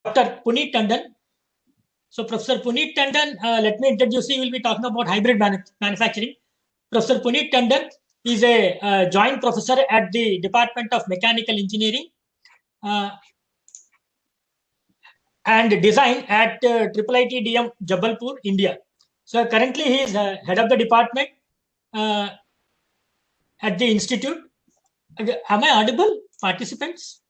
Dr. Puneet Tandon. So Professor Puneet Tandon, let me introduce you. We will be talking about hybrid manufacturing. Professor Puneet Tandon is a joint professor at the Department of Mechanical Engineering uh, and Design at IIIT Jabalpur, India. So currently he is head of the department uh, at the institute. Am I audible, participants?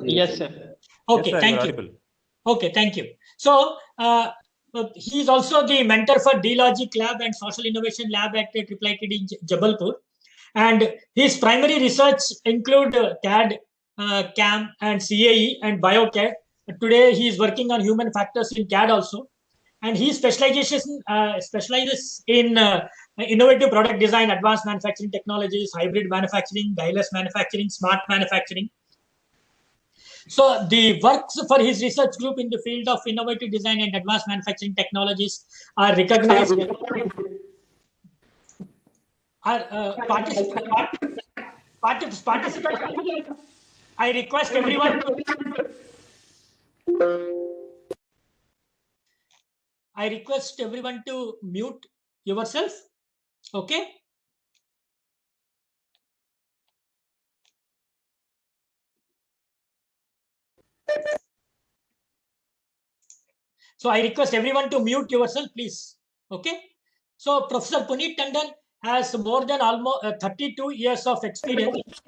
Yes, sir. Okay, Yes, sir, thank you are you. audible. Okay, thank you. So he is also the mentor for D-Logic Lab and Social Innovation Lab at IIIT Jabalpur. And his primary research include CAD, CAM, and CAE and BioCAD. Today he is working on human factors in CAD also. And he specializes in innovative product design, advanced manufacturing technologies, hybrid manufacturing, direct manufacturing, smart manufacturing. So the works for his research group in the field of innovative design and advanced manufacturing technologies are recognized. Participants, I request everyone to mute yourself. Okay. So I request everyone to mute yourself, please. Okay. So Professor Puneet Tandon has more than almost 32 years of experience,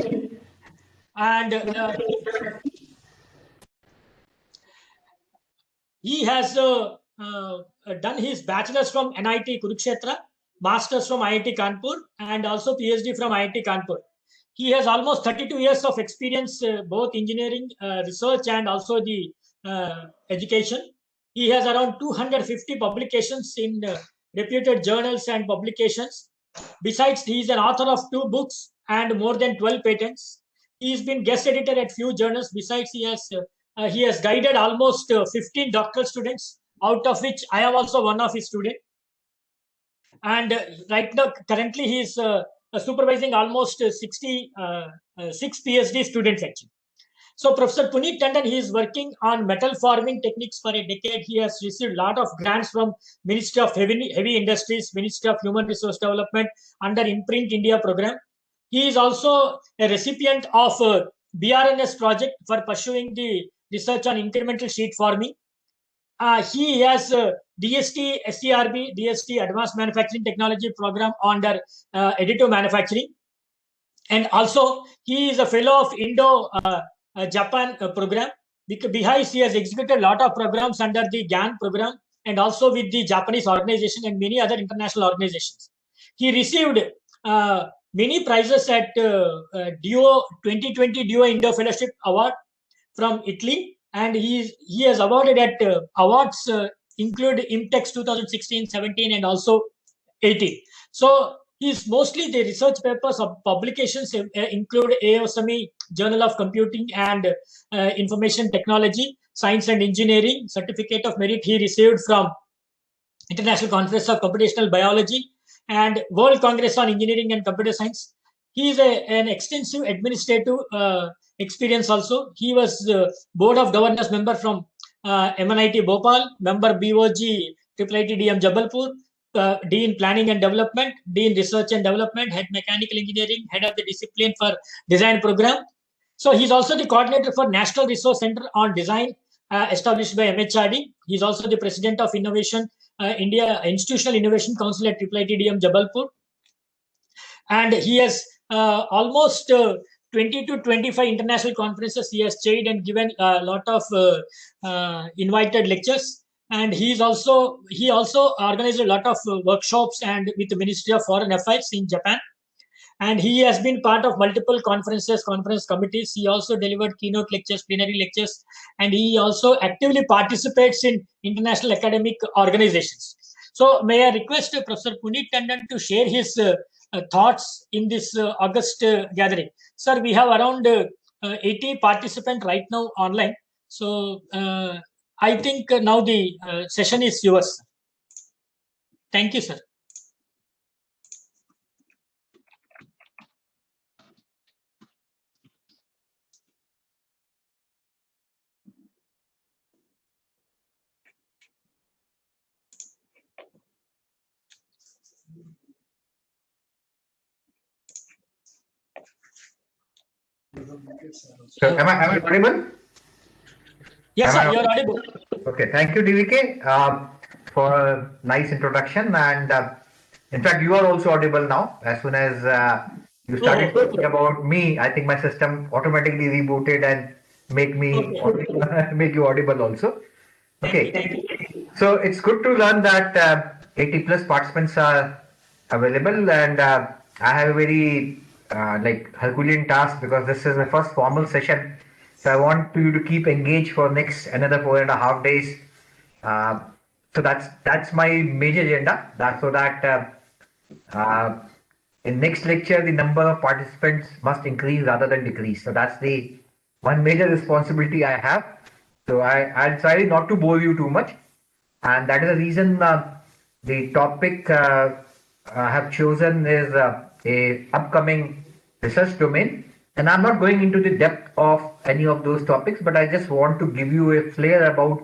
and he has done his bachelor's from NIT Kurukshetra, master's from IIT Kanpur, and also PhD from IIT Kanpur. He has almost 32 years of experience, both engineering, research, and also the education. He has around 250 publications in reputed journals and publications. Besides, he is an author of 2 books and more than 12 patents. He's been guest editor at few journals. Besides, he has guided almost 15 doctoral students, out of which I am also one of his students. And right now, currently, he is supervising almost 66 PhD students actually. So Professor Puneet Tandon, he is working on metal forming techniques for a decade. He has received a lot of grants from Ministry of Heavy Industries, Ministry of Human Resource Development under Imprint India program. He is also a recipient of BRNS project for pursuing the research on incremental sheet forming. He has DST, STRB, DST Advanced Manufacturing Technology program under additive manufacturing. And also, he is a fellow of Indo-Japan program. Behind, he has executed a lot of programs under the GAN program and also with the Japanese organization and many other international organizations. He received many prizes at Duo 2020 Duo Indo Fellowship Award from Italy, and he has awarded at awards include Imtex 2016, 17, and also 18. So he's mostly the research papers of publications include AOSME Journal of Computing and Information Technology, Science and Engineering Certificate of Merit he received from International Conference of Computational Biology and World Congress on Engineering and Computer Science. He is an extensive administrative experience also. He was Board of Governors member from MNIT Bhopal, member BOG IIIT DM Jabalpur, Dean Planning and Development, Dean Research and Development, Head Mechanical Engineering, Head of the Discipline for Design Program. So he's also the coordinator for National Resource Center on Design established by MHRD. He's also the president of Innovation India Institutional Innovation Council at IIIT DM Jabalpur. And he has almost 20 to 25 international conferences he has chaired and given a lot of invited lectures. And he also organized a lot of workshops and with the Ministry of Foreign Affairs in Japan. And he has been part of multiple conferences, conference committees. He also delivered keynote lectures, plenary lectures, and he also actively participates in international academic organizations. So may I request Professor Puneet Tandon to share his thoughts in this August gathering. Sir, we have around 80 participants right now online. So I think now the session is yours. Thank you, sir. So am I audible? Yes, Am sir, I you're audible? audible. Okay, thank you, DVK, for a nice introduction. And in fact, you are also audible now. As soon as you started Oh, talking about me, I think my system automatically rebooted and make me okay. make you audible also. Thank you, Okay, thank you. so it's good to learn that 80 plus participants are available, and I have a very like Herculean task because this is the first formal session. So I want you to keep engaged for next another 4.5 days. Uh, so that's my major agenda. That so that in next lecture the number of participants must increase rather than decrease. So that's the one major responsibility I have. So I'll try not to bore you too much, and that is the reason the topic I have chosen is a upcoming research domain. And I'm not going into the depth of any of those topics, but I just want to give you a flair about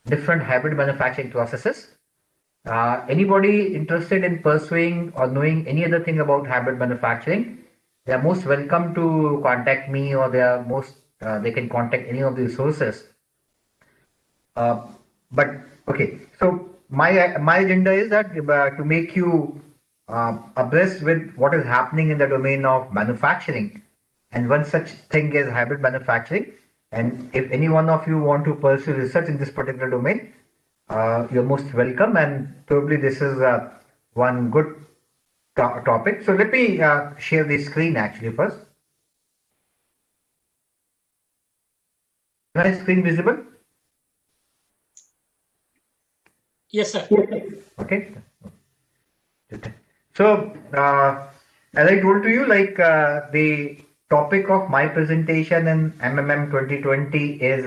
different hybrid manufacturing processes. Anybody interested in pursuing or knowing any other thing about hybrid manufacturing, they are most welcome to contact me, or they can contact any of the resources. Uh, but okay, so my agenda is that to make you abreast with what is happening in the domain of manufacturing, and one such thing is hybrid manufacturing. And if any one of you want to pursue research in this particular domain, you're most welcome. And probably this is one good topic. So let me share the screen actually first. Is my screen visible? Yes, sir. Okay. So, as I told to you, like the topic of my presentation in MMM 2020 is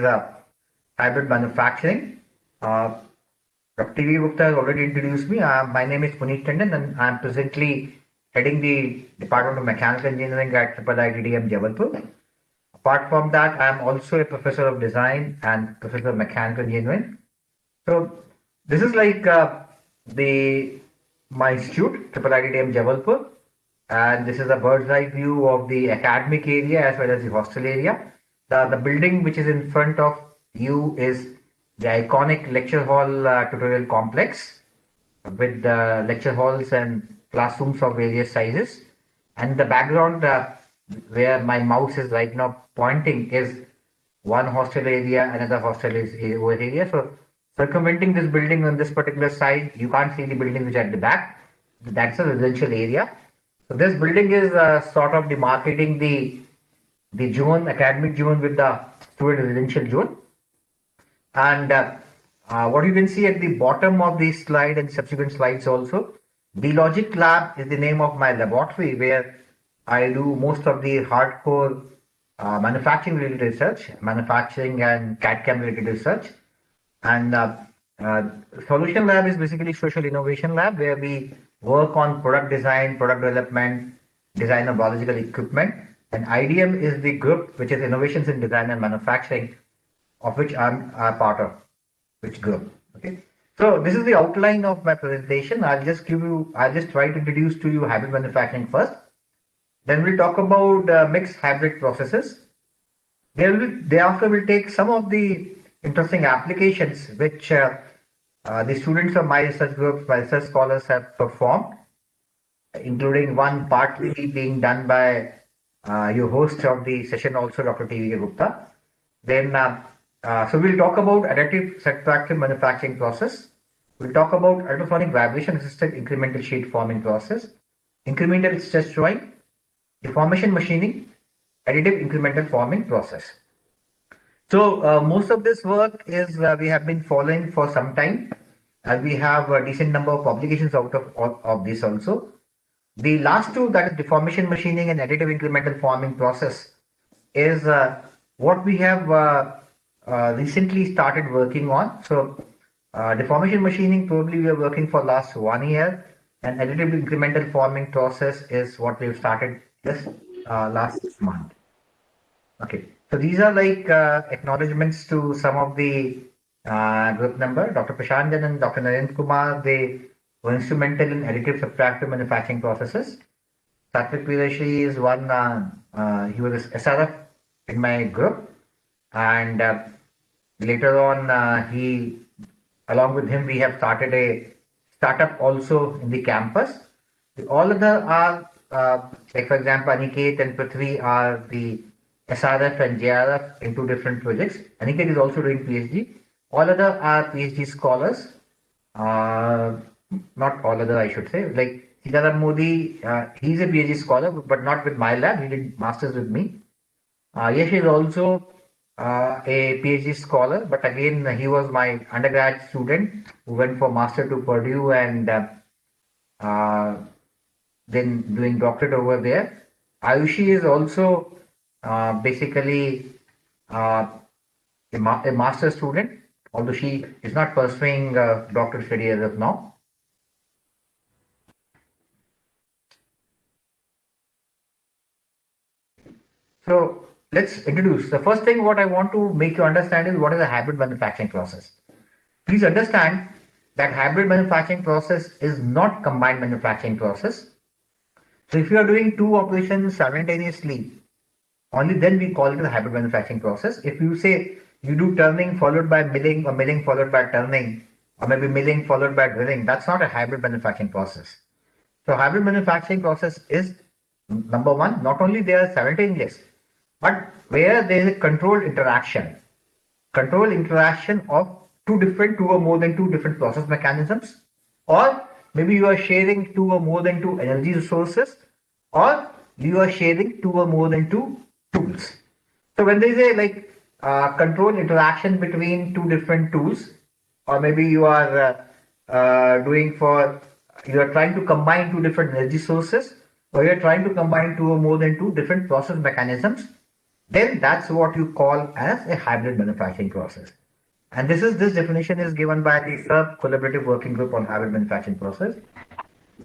hybrid manufacturing. Dr. T.V. Gupta has already introduced me. My name is Puneet Tandon, and I'm presently heading the Department of Mechanical Engineering at IIIT Jabalpur. Apart from that, I'm also a professor of design and professor of mechanical engineering. So this is like the my institute, IIIT Jabalpur, and this is a bird's eye view of the academic area as well as the hostel area. The building which is in front of you is the iconic lecture hall tutorial complex with lecture halls and classrooms of various sizes. And the background where my mouse is right now pointing is one hostel area, another hostel is over area. So circumventing this building on this particular side, you can't see the building which is at the back. That's a residential area. So this building is sort of demarcating the zone, academic zone with the student residential zone. And what you can see at the bottom of the slide and subsequent slides also, the Logic Lab is the name of my laboratory where I do most of the hardcore manufacturing related research, manufacturing and CAD/CAM related research. And uh, Solution Lab is basically social innovation lab where we work on product design, product development, design of biological equipment. And IDM is the group which is innovations in design and manufacturing, of which I'm a part of, which group. Okay. So this is the outline of my presentation. I'll just try to introduce to you hybrid manufacturing first. Then we'll talk about mixed hybrid processes. Thereafter, we'll take some of the interesting applications which the students of my research group, my research scholars have performed, including one partly being done by your host of the session also, Dr. T.V. Gupta. Then, so we'll talk about additive subtractive manufacturing process. We'll talk about ultrasonic vibration assisted incremental sheet forming process, incremental stress drawing, deformation machining, additive incremental forming process. So most of this work is we have been following for some time, and we have a decent number of publications out of this also. The last two, that is deformation machining and additive incremental forming process, is what we have recently started working on. So deformation machining probably we are working for last 1 year, and additive incremental forming process is what we've started just last month. Okay, so these are like acknowledgements to some of the group member, Dr. Prashanjan and Dr. Narendra Kumar. They were instrumental in additive subtractive manufacturing processes. Satvik Virashi is one, he was SRF in my group, and later on, along with him, we have started a startup also in the campus. All of them are, like for example, Aniket and Prithvi are the SRF and JRF in two different projects. Aniket is also doing PhD. All other are PhD scholars. Uh, Not all other, I should say. Like Sitaram Modi, he's a PhD scholar, but not with my lab. He did masters with me. Yash is also a PhD scholar, but again, he was my undergrad student who went for master to Purdue and uh, then doing doctorate over there. Ayushi is also basically uh, a master student, although she is not pursuing doctorate study as of now. So let's introduce. The first thing what I want to make you understand is what is a hybrid manufacturing process. Please understand that hybrid manufacturing process is not combined manufacturing process. So if you are doing two operations simultaneously, only then we call it a hybrid manufacturing process. If you say you do turning followed by milling or milling followed by turning, or maybe milling followed by drilling, that's not a hybrid manufacturing process. So hybrid manufacturing process is number one, not only they are simultaneous, but where there is a controlled interaction of two or more than two different process mechanisms, or maybe you are sharing two or more than two energy resources, or you are sharing two or more than two tools. So when there is a controlled interaction between two different tools, or maybe you are you are trying to combine two different energy sources, or you are trying to combine two or more than two different process mechanisms, then that's what you call as a hybrid manufacturing process. And this definition is given by the SERP Collaborative Working Group on Hybrid Manufacturing Process.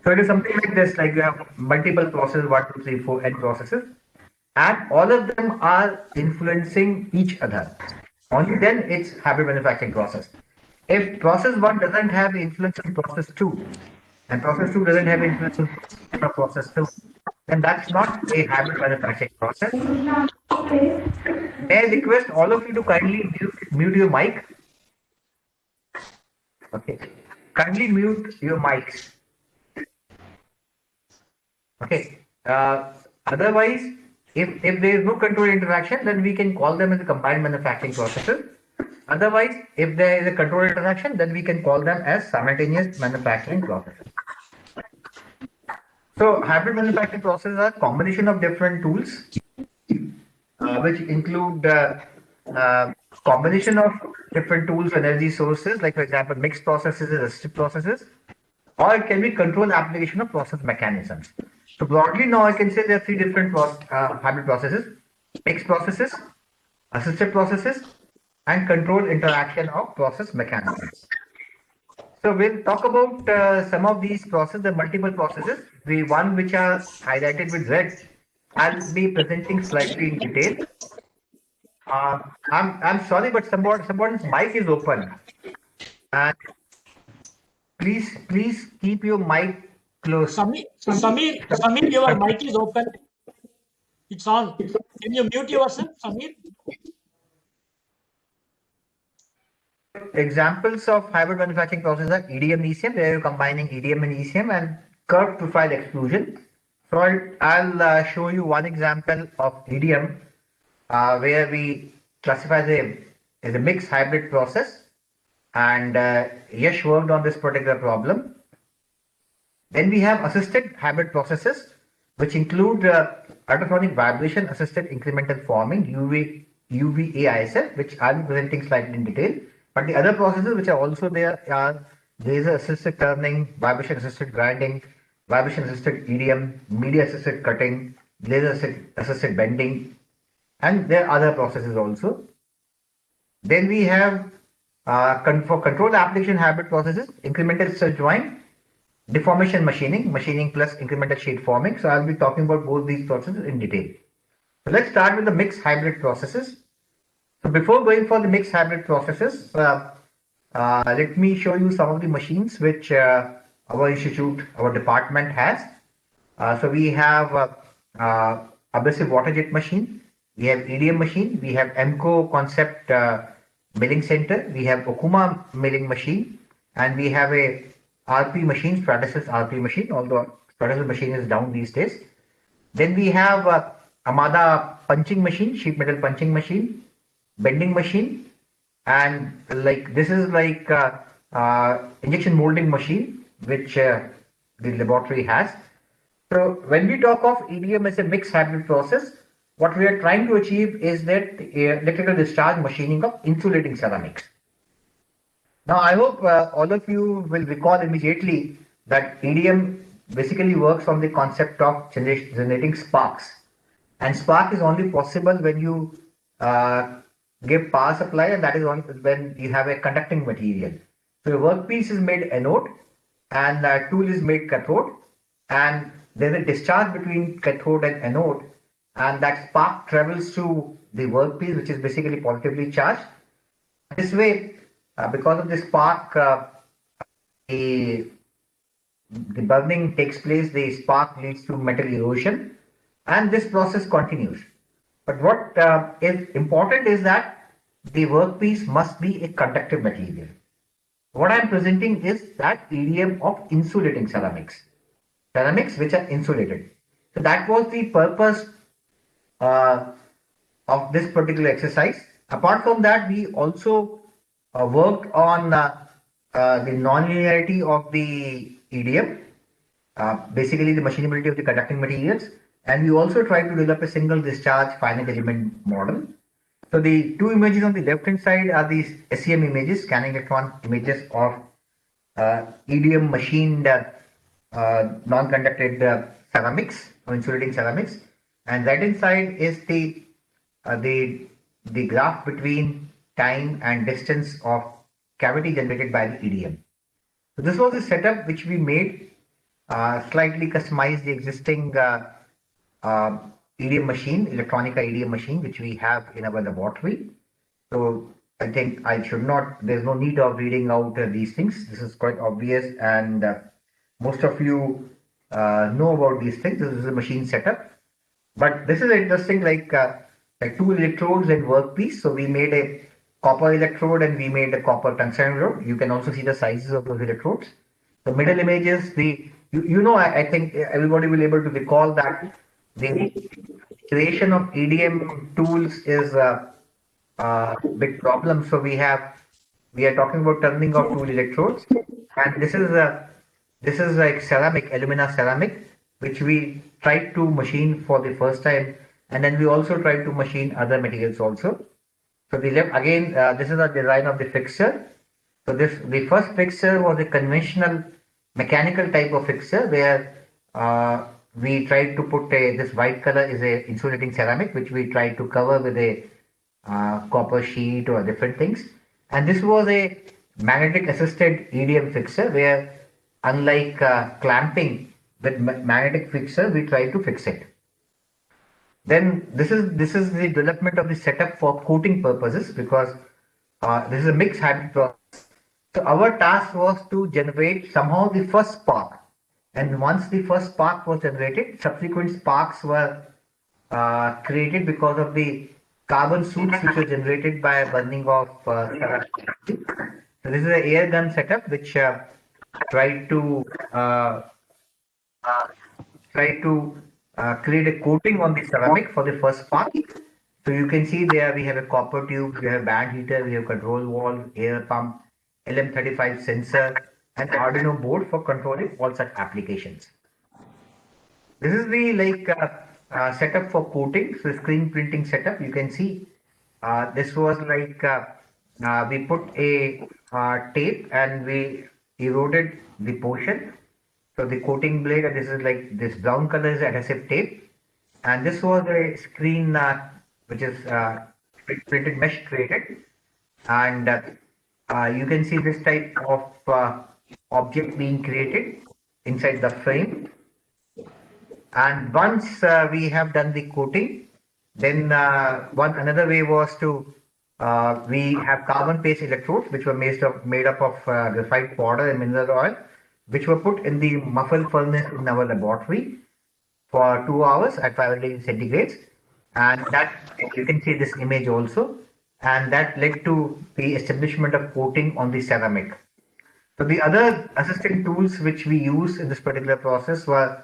So it is something like this, like you have multiple processes, 1, 2, 3, 4, n processes, and all of them are influencing each other. Only then it's hybrid manufacturing process. If process one doesn't have influence on process two, and process two doesn't have influence on process two, then that's not a hybrid manufacturing process. May I request all of you to kindly mute your mic? Okay. Kindly mute your mics. Okay. Otherwise, if there is no control interaction, then we can call them as a combined manufacturing processes. Otherwise, if there is a control interaction, then we can call them as simultaneous manufacturing processes. So hybrid manufacturing processes are a combination of different tools, which include combination of different tools, energy sources, like for example, mixed processes and assisted processes, or it can be control application of process mechanisms. So broadly now I can say there are three different hybrid processes: mixed processes, assisted processes, and control interaction of process mechanisms. So we'll talk about some of these processes, the multiple processes. The one which are highlighted with red, I'll be presenting slightly in detail. I'm sorry, but someone's mic is open. And please keep your mic closed. Samir, your mic is open. It's on. Can you mute yourself, Samir? Examples of hybrid manufacturing processes are EDM ECM, where you're combining EDM and ECM, and curved profile extrusion. So I'll show you one example of EDM where we classify as a mixed hybrid process, and Yash worked on this particular problem. Then we have assisted hybrid processes, which include ultrasonic vibration assisted incremental forming, UVAISF, which I'll be presenting slightly in detail. But the other processes which are also there are laser assisted turning, vibration assisted grinding, vibration assisted EDM, media assisted cutting, laser assisted bending, and there are other processes also. Then we have for control application hybrid processes, incremental stress joint, deformation machining plus incremental sheet forming. So I'll be talking about both these processes in detail. So let's start with the mixed hybrid processes. So before going for the mixed hybrid processes, let me show you some of the machines which our institute, our department has. So we have abrasive water jet machine, we have EDM machine, we have EMCO concept milling center, we have Okuma milling machine, and we have a RP machine, Stratasys RP machine, although Stratasys machine is down these days. Then we have Amada punching machine, sheet metal punching machine, bending machine, and like this is like injection molding machine, which the laboratory has. So when we talk of EDM as a mixed hybrid process, what we are trying to achieve is that electrical discharge machining of insulating ceramics. Now, I hope all of you will recall immediately that EDM basically works on the concept of generating sparks. And spark is only possible when you uh, give power supply, and that is only when you have a conducting material. So your workpiece is made anode, and tool is made cathode, and there's a discharge between cathode and anode, and that spark travels to the workpiece, which is basically positively charged. This way, because of this spark, the, the burning takes place, the spark leads to metal erosion, and this process continues. But what is important is that the workpiece must be a conductive material. What I'm presenting is that EDM of insulating ceramics, ceramics which are insulated. So that was the purpose uh, of this particular exercise. Apart from that, we also worked on the non-linearity of the EDM, basically the machinability of the conducting materials, and we also tried to develop a single discharge finite element model. So the two images on the left hand side are these SEM images, scanning electron images of EDM machined non-conducted ceramics or insulating ceramics, and right hand side is uh, the the graph between time and distance of cavity generated by the EDM. So this was the setup which we made, slightly customized the existing uh, EDM machine, Electronica EDM machine, which we have in our laboratory. So I think I should not, there's no need of reading out these things. This is quite obvious, and most of you know about these things. This is a machine setup. But this is interesting, like two electrodes and workpiece. So we made a copper electrode and we made a copper tungsten electrode. You can also see the sizes of those electrodes. The middle image is I think everybody will be able to recall that the creation of EDM tools is a big problem. So we are talking about turning of two electrodes, and this is like ceramic, alumina ceramic, which we tried to machine for the first time, and then we also tried to machine other materials also. So the left again, this is the design of the fixture. So the first fixture was a conventional mechanical type of fixture where we tried to put this white color is a insulating ceramic, which we tried to cover with a copper sheet or different things. And this was a magnetic assisted EDM fixture where, unlike clamping with magnetic fixture, we try to fix it. Then this is the development of the setup for coating purposes, because this is a mixed hybrid process. So our task was to generate somehow the first spark, and once the first spark was generated, subsequent sparks were created because of the carbon soot which was generated by burning of so this is an air gun setup which tried to uh, create a coating on the ceramic for the first spark. So you can see there we have a copper tube, we have band heater, we have control valve, air pump, LM35 sensor, and Arduino board for controlling all such applications. This is the setup for coating, so screen printing setup. You can see this was we put a tape and we eroded the portion. So the coating blade, and this is like this brown color is adhesive tape, and this was a screen which is printed mesh created, and you can see this type of object being created inside the frame. And once we have done the coating, then one another way was to we have carbon paste electrodes which were made up of graphite powder and mineral oil, which were put in the muffle furnace in our laboratory for 2 hours at 500 degrees centigrade. and that you can see this image also, and that led to the establishment of coating on the ceramic. So the other assisting tools which we use in this particular process were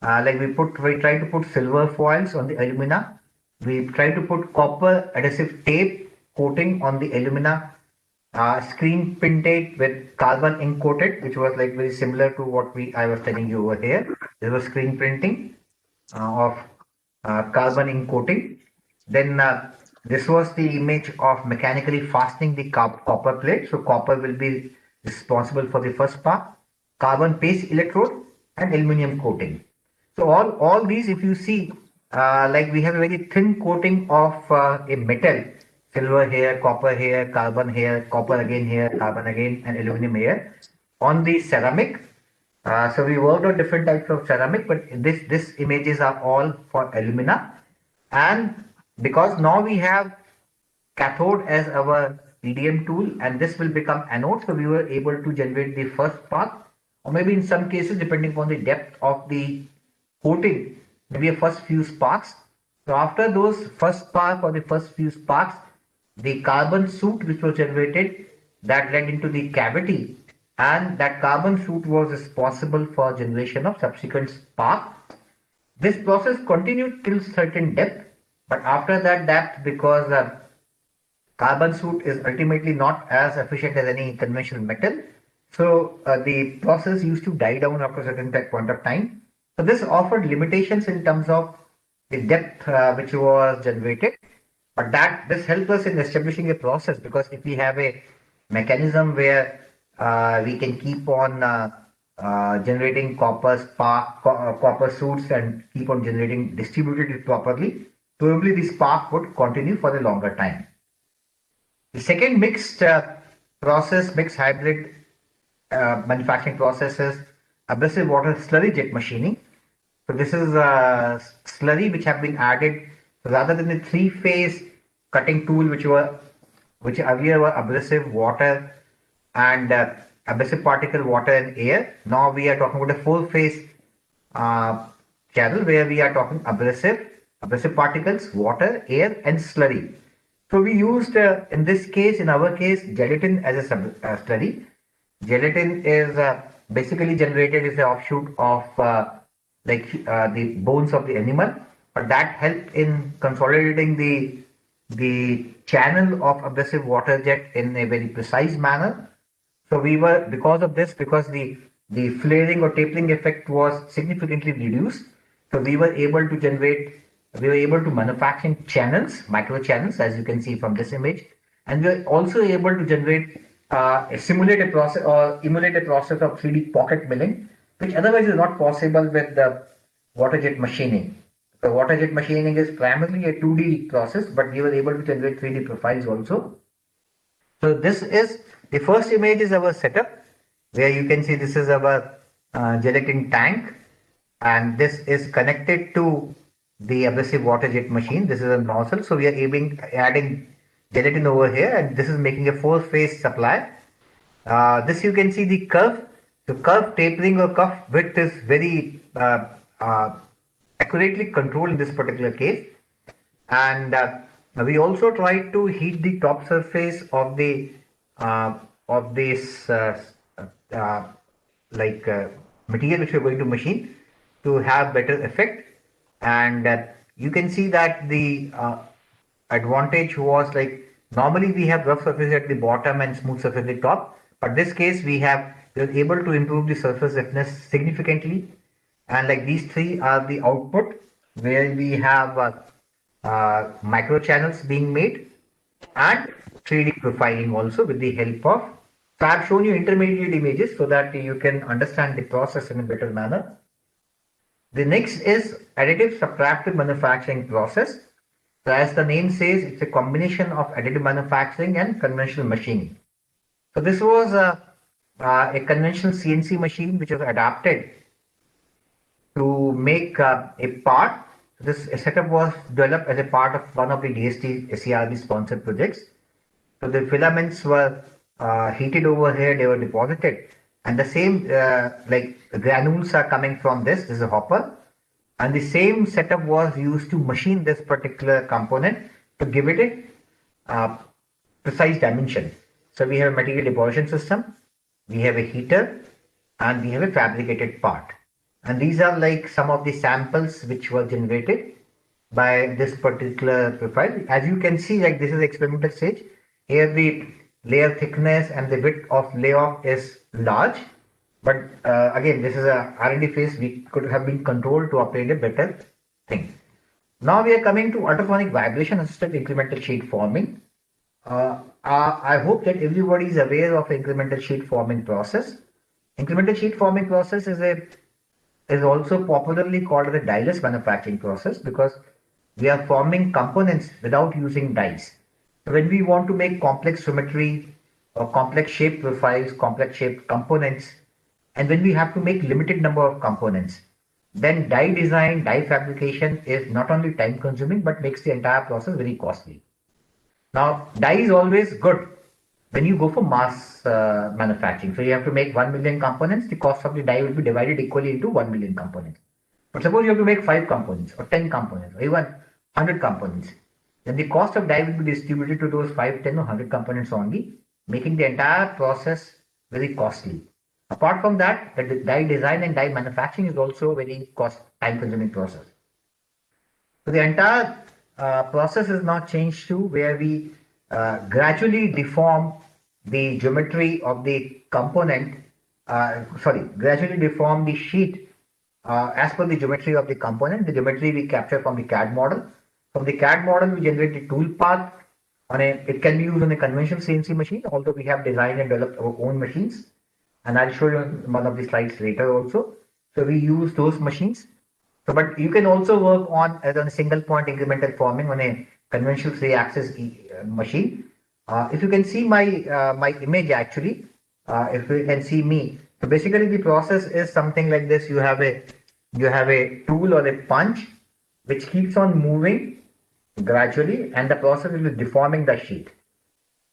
like we try to put silver foils on the alumina. We try to put copper adhesive tape coating on the alumina. Screen printed with carbon ink coated, which was like very similar to what I was telling you over here. There was screen printing of carbon ink coating. Then this was the image of mechanically fastening the copper plate. So copper will be responsible for the first part, carbon paste electrode and aluminum coating. So all these, if you see, like we have a very thin coating of a metal, silver here, copper here, carbon here, copper again here, carbon again, and aluminum here on the ceramic. So we worked on different types of ceramic, but this images are all for alumina. And because now we have cathode as our PDM tool, and this will become anode, so we were able to generate the first path, or maybe in some cases, depending upon the depth of the coating, maybe a first few sparks. So after those first spark or the first few sparks, the carbon soot which was generated that led into the cavity, and that carbon soot was responsible for generation of subsequent spark. This process continued till certain depth, but after that depth, because carbon soot is ultimately not as efficient as any conventional metal, so the process used to die down after a certain point of time. So this offered limitations in terms of the depth which was generated, but that this helped us in establishing a process, because if we have a mechanism where we can keep on generating copper suits and keep on generating distributed it properly, probably the spark would continue for a longer time. The second mixed mixed hybrid manufacturing process is abrasive water slurry jet machining. So this is a slurry which have been added rather than the three-phase cutting tool which earlier were abrasive water and abrasive particle water and air. Now we are talking about a four-phase channel where we are talking abrasive particles, water, air, and slurry. So we used in this case, in our case, gelatin as a slurry. Gelatin is basically generated as an offshoot of the bones of the animal, but that helped in consolidating the channel of abrasive water jet in a very precise manner. So we were, because of this, because the flaring or tapering effect was significantly reduced, so we were able to manufacture channels, micro channels, as you can see from this image, and we are also able to generate simulate a process or emulate a process of 3D pocket milling, which otherwise is not possible with the water jet machining. The water jet machining is primarily a 2D process, but we were able to generate 3D profiles also. So this is the first image is our setup, where you can see this is our gelatin tank, and this is connected to the abrasive water jet machine. This is a nozzle, so we are adding gelatin over here, and this is making a four-phase supply. This you can see the curve. The curve tapering or curve width is very accurately controlled in this particular case, and we also try to heat the top surface of this material which we are going to machine to have better effect. And you can see that the advantage was like normally we have rough surface at the bottom and smooth surface at the top, but this case we are able to improve the surface roughness significantly. And like these three are the output, where we have micro channels being made and 3D profiling also with the help of. So I've shown you intermediate images so that you can understand the process in a better manner. The next is additive subtractive manufacturing process. So as the name says, it's a combination of additive manufacturing and conventional machining. So this was a conventional CNC machine which was adapted to make a part. This setup was developed as a part of one of the DST SERB sponsored projects. So the filaments were heated over here, they were deposited, and the same like granules are coming from this. This is a hopper, And the same setup was used to machine this particular component to give it a precise dimension. So we have a material deposition system, we have a heater, and we have a fabricated part. And these are like some of the samples which were generated by this particular profile. As you can see, like this is experimental stage. Here the layer thickness and the width of layoff is large. But again, this is a R&D phase. We could have been controlled to obtain a better thing. Now we are coming to ultrasonic vibration assisted incremental sheet forming. I hope that everybody is aware of incremental sheet forming process. Incremental sheet forming process is also popularly called the die-less manufacturing process because we are forming components without using dies. So when we want to make complex symmetry or complex shape profiles, complex shape components, and when we have to make limited number of components, then die design, die fabrication is not only time consuming but makes the entire process very costly. Now, die is always good when you go for mass manufacturing. So you have to make 1 million components, the cost of the die will be divided equally into 1 million components. But suppose you have to make 5 components or 10 components or even 100 components, then the cost of die will be distributed to those 5, 10 or 100 components only, making the entire process very costly. Apart from that, the die design and die manufacturing is also a very time consuming process. So the entire process is now changed to where we gradually deform the geometry of the component, gradually deform the sheet as per the geometry of the component. The geometry we capture from the CAD model. From the CAD model, we generate the tool path. It can be used on a conventional CNC machine, although we have designed and developed our own machines. And I'll show you in one of the slides later also. So we use those machines. So, but you can also work on as on a single point incremental forming on a conventional 3-axis machine. If you can see my image actually, if you can see me, so basically the process is something like this. You have a tool or a punch which keeps on moving gradually, and the process will be deforming the sheet.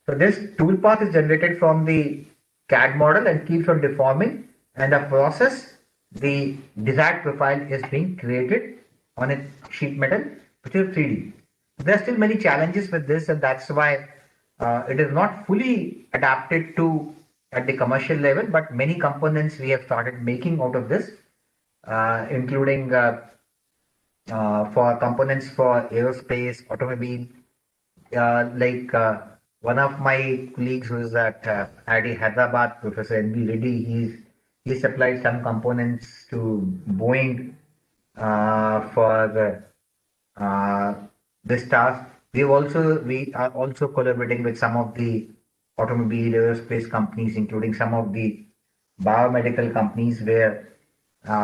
So this tool path is generated from the CAD model and keeps on deforming, and the process, the desired profile is being created on a sheet metal, which is 3D. There are still many challenges with this, and that's why it is not fully adapted to at the commercial level, but many components we have started making out of this, including for components for aerospace, automobile, one of my colleagues who is at IIT Hyderabad, Professor N.B. Reddy, he supplied some components to Boeing for this task. We are also collaborating with some of the automobile aerospace companies, including some of the biomedical companies, where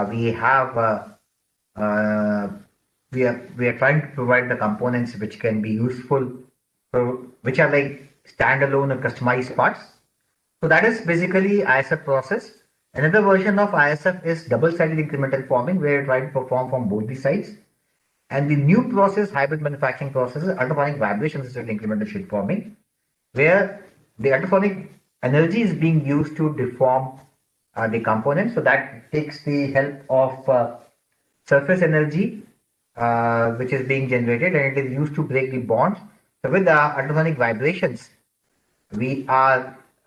we are trying to provide the components which can be useful, which are like standalone or customized parts. So that is basically ISF process. Another version of ISF is double-sided incremental forming, where you try to perform from both the sides. And the new process, hybrid manufacturing process, is ultrasonic vibration assisted incremental sheet forming, where the ultrasonic energy is being used to deform the components. So that takes the help of surface energy, which is being generated, and it is used to break the bonds. So with the ultrasonic vibrations, the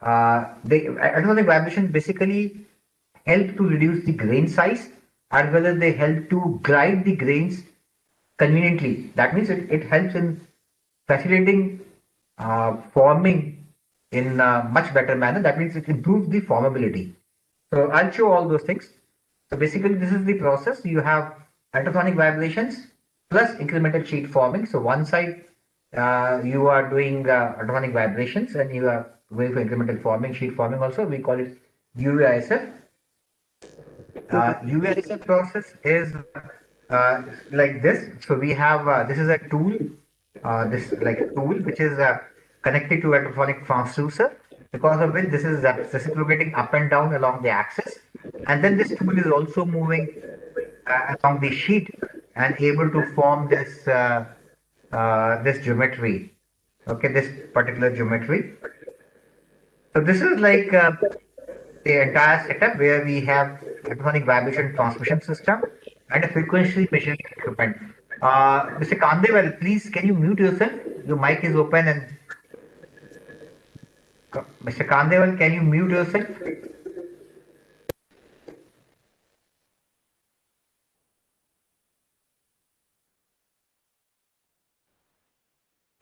ultrasonic vibrations basically help to reduce the grain size, as well as they help to glide the grains conveniently. That means it helps in facilitating forming in a much better manner. That means it improves the formability. So I'll show all those things. So basically this is the process. You have ultrasonic vibrations plus incremental sheet forming. So one side you are doing ultrasonic vibrations and you are going for incremental forming, sheet forming also. We call it UVISF. UVISF process is like this. So we have this is a tool, this like a tool which is connected to ultrasonic transducer, because of which this is reciprocating up and down along the axis, and then this tool is also moving along the sheet and able to form this this geometry. Okay, this particular geometry. So this is like the entire setup where we have ultrasonic vibration transmission system, and a frequency measuring equipment. Mr. Kandeval, please can you mute yourself? Your mic is open and Mr. Kandeval, can you mute yourself?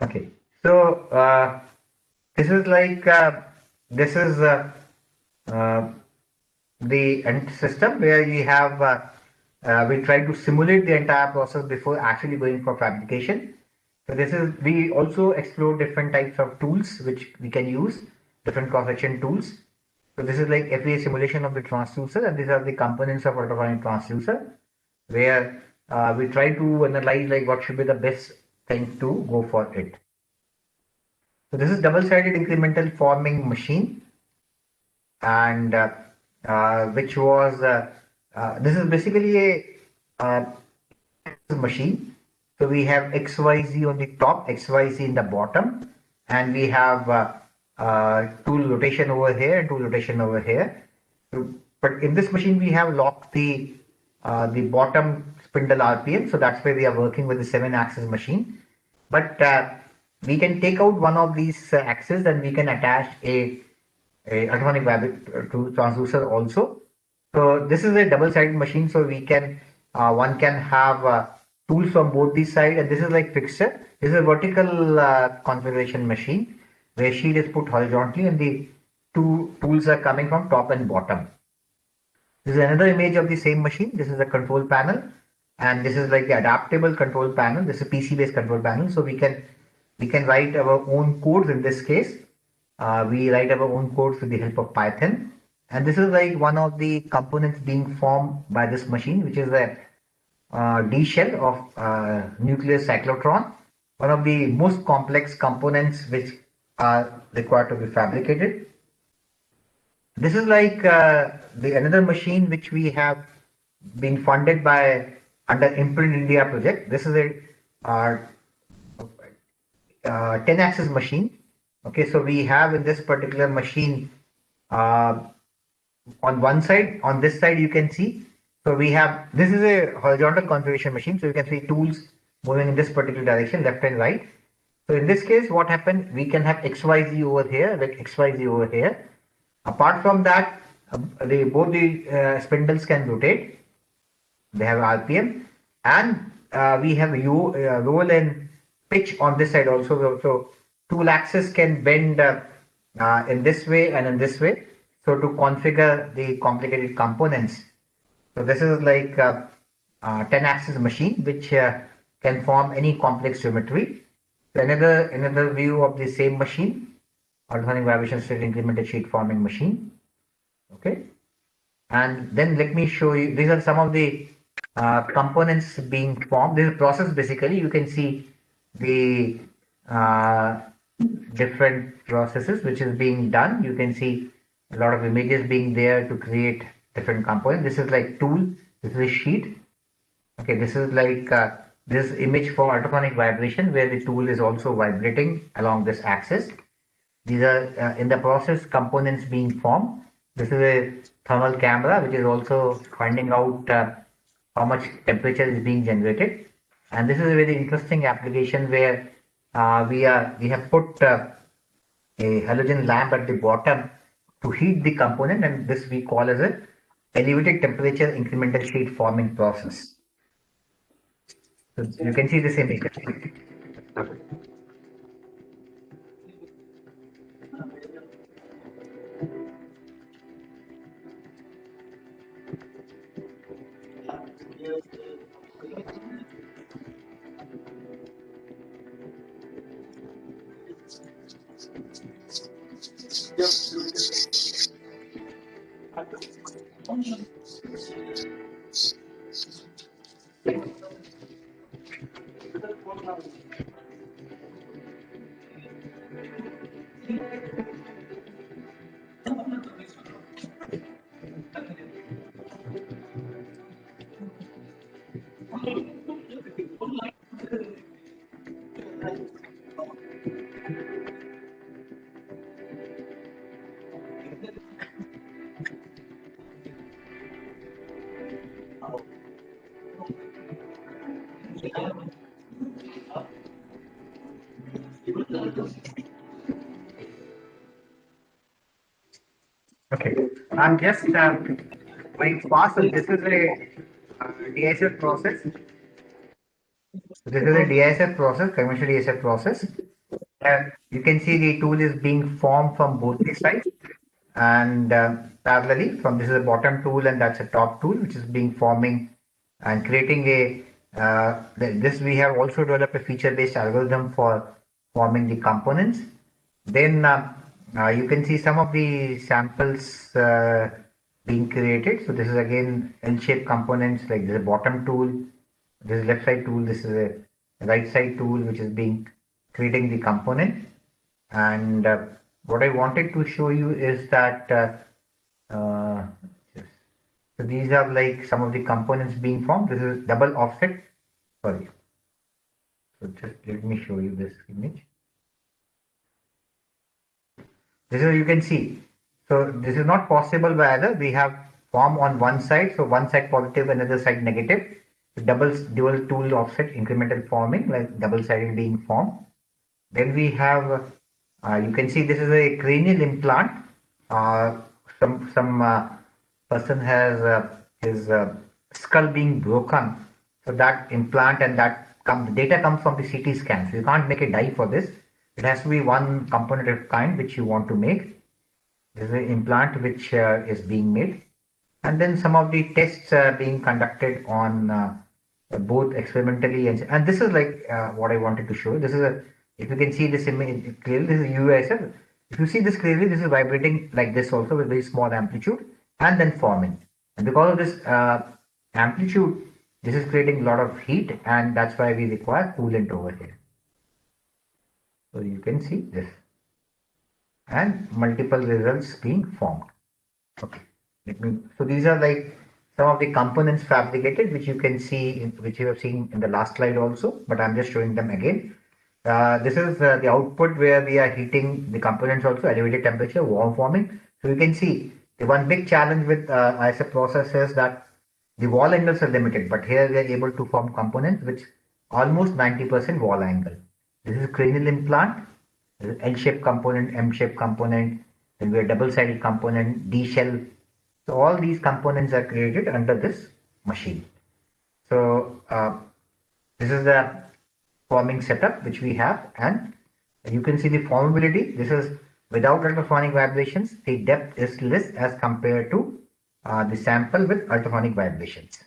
Okay. So this is like this is uh, the end system where we have we try to simulate the entire process before actually going for fabrication. So this is we also explore different types of tools which we can use, different cross-section tools. So this is like FEA simulation of the transducer, and these are the components of ultrasonic transducer, where we try to analyze like what should be the best thing to go for it. So this is double-sided incremental forming machine, and which was this is basically a uh, machine. So we have XYZ on the top, XYZ in the bottom, and we have tool rotation over here and tool rotation over here. So, but in this machine, we have locked the bottom spindle RPM. So that's why we are working with the 7-axis machine. But we can take out one of these axes and we can attach a ultrasonic to transducer also. So this is a double-sided machine, so we can one can have tools from both these sides, and this is like fixture. This is a vertical configuration machine where sheet is put horizontally, and the two tools are coming from top and bottom. This is another image of the same machine. This is a control panel, and this is like the adaptable control panel. This is PC-based control panel, so we can write our own codes in this case. We write our own codes with the help of Python. And this is like one of the components being formed by this machine, which is a D shell of nuclear cyclotron, one of the most complex components which are required to be fabricated. This is like the another machine which we have been funded by under Imprint India project. This is a 10-axis machine. Okay, so we have in this particular machine uh, on one side, on this side you can see. So we have, this is a horizontal configuration machine. So you can see tools moving in this particular direction, left and right. So in this case, what happened, we can have XYZ over here, like XYZ over here. Apart from that, both the spindles can rotate. They have RPM, and we have roll and pitch on this side also. So tool axis can bend in this way and in this way. So to configure the complicated components. So this is like 10-axis machine which can form any complex geometry. So another view of the same machine, ultrasonic vibration state incremental sheet forming machine. Okay, and then let me show you. These are some of the components being formed. This is process basically. You can see the uh, different processes which is being done. You can see a lot of images being there to create different components. This is like tool. This is a sheet. Okay, this is like this image for ultrasonic vibration where the tool is also vibrating along this axis. These are in the process components being formed. This is a thermal camera which is also finding out how much temperature is being generated. And this is a very interesting application where we have put a halogen lamp at the bottom to heat the component, and this we call as a elevated temperature incremental sheet forming process. So you can see this image. Okay, I'm just going fast. So this is a DSF process. This is a DSF process, commercial DSF process. You can see the tool is being formed from both the sides, and parallelly from this is a bottom tool and that's a top tool which is being forming and creating a this we have also developed a feature based algorithm for forming the components. Then you can see some of the samples being created. So this is again L-shaped components, like this is a bottom tool, this is left side tool, this is a right side tool which is being creating the component. And what I wanted to show you is that yes. So these are like some of the components being formed. This is double offset. Sorry. So just let me show you this image. This is you can see. So this is not possible by either. We have form on one side, so one side positive, another side negative. Double dual tool offset incremental forming, like double sided being formed. Then we have, you can see this is a cranial implant. Some person has his skull being broken. So that implant and the data comes from the CT scan. So you can't make a die for this. It has to be one component of kind which you want to make. This is an implant which is being made. And then some of the tests are being conducted on both experimentally and this is like what I wanted to show. This is a, if you can see this image clearly, this is USF. If you see this clearly, this is vibrating like this also with very small amplitude and then forming. And because of this amplitude, this is creating a lot of heat, and that's why we require coolant over here. So you can see this and multiple results being formed. Okay, so these are like some of the components fabricated, which you can see, which you have seen in the last slide also, but I'm just showing them again. This is the output where we are heating the components also, elevated temperature, warm forming. So you can see the one big challenge with ISF process is that the wall angles are limited, but here we are able to form components which almost 90% wall angle. This is cranial implant, this is L-shaped component, M-shaped component, then we have double-sided component, D-shell. So all these components are created under this machine. So this is the forming setup which we have, and you can see the formability. This is without ultrasonic vibrations. The depth is less as compared to the sample with ultrasonic vibrations.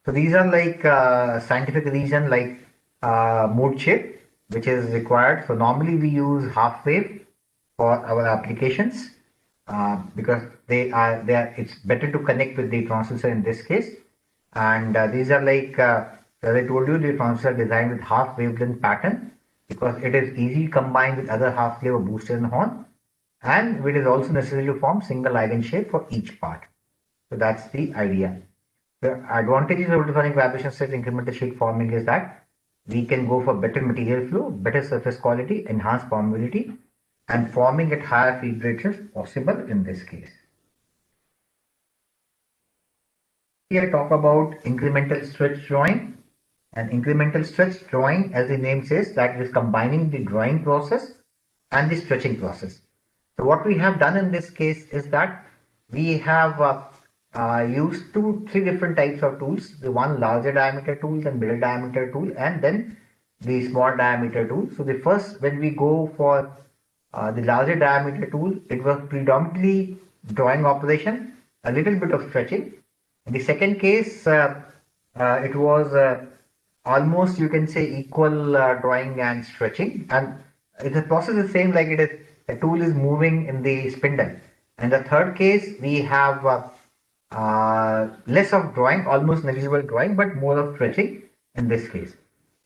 So these are like scientific reason, like mode shape, which is required. So normally we use half wave for our applications because it's better to connect with the transducer in this case. And these are like as I told you, the transducer designed with half wavelength pattern because it is easy combined with other half wave or booster and horn, and it is also necessary to form single eigen shape for each part. So that's the idea. The advantages of ultrasonic vibration set incremental sheet forming is that we can go for better material flow, better surface quality, enhanced formability, and forming at higher feed rates is possible in this case. Here I talk about incremental stretch drawing. And incremental stretch drawing, as the name says, that is combining the drawing process and the stretching process. So what we have done in this case is that we have used three different types of tools. The one larger diameter tool, then middle diameter tool, and then the small diameter tool. So the first, when we go for the larger diameter tool, it was predominantly drawing operation, a little bit of stretching. In the second case, it was almost you can say equal drawing and stretching, and the process is same, like it is the tool is moving in the spindle. And the third case we have less of drawing, almost negligible drawing, but more of stretching in this case.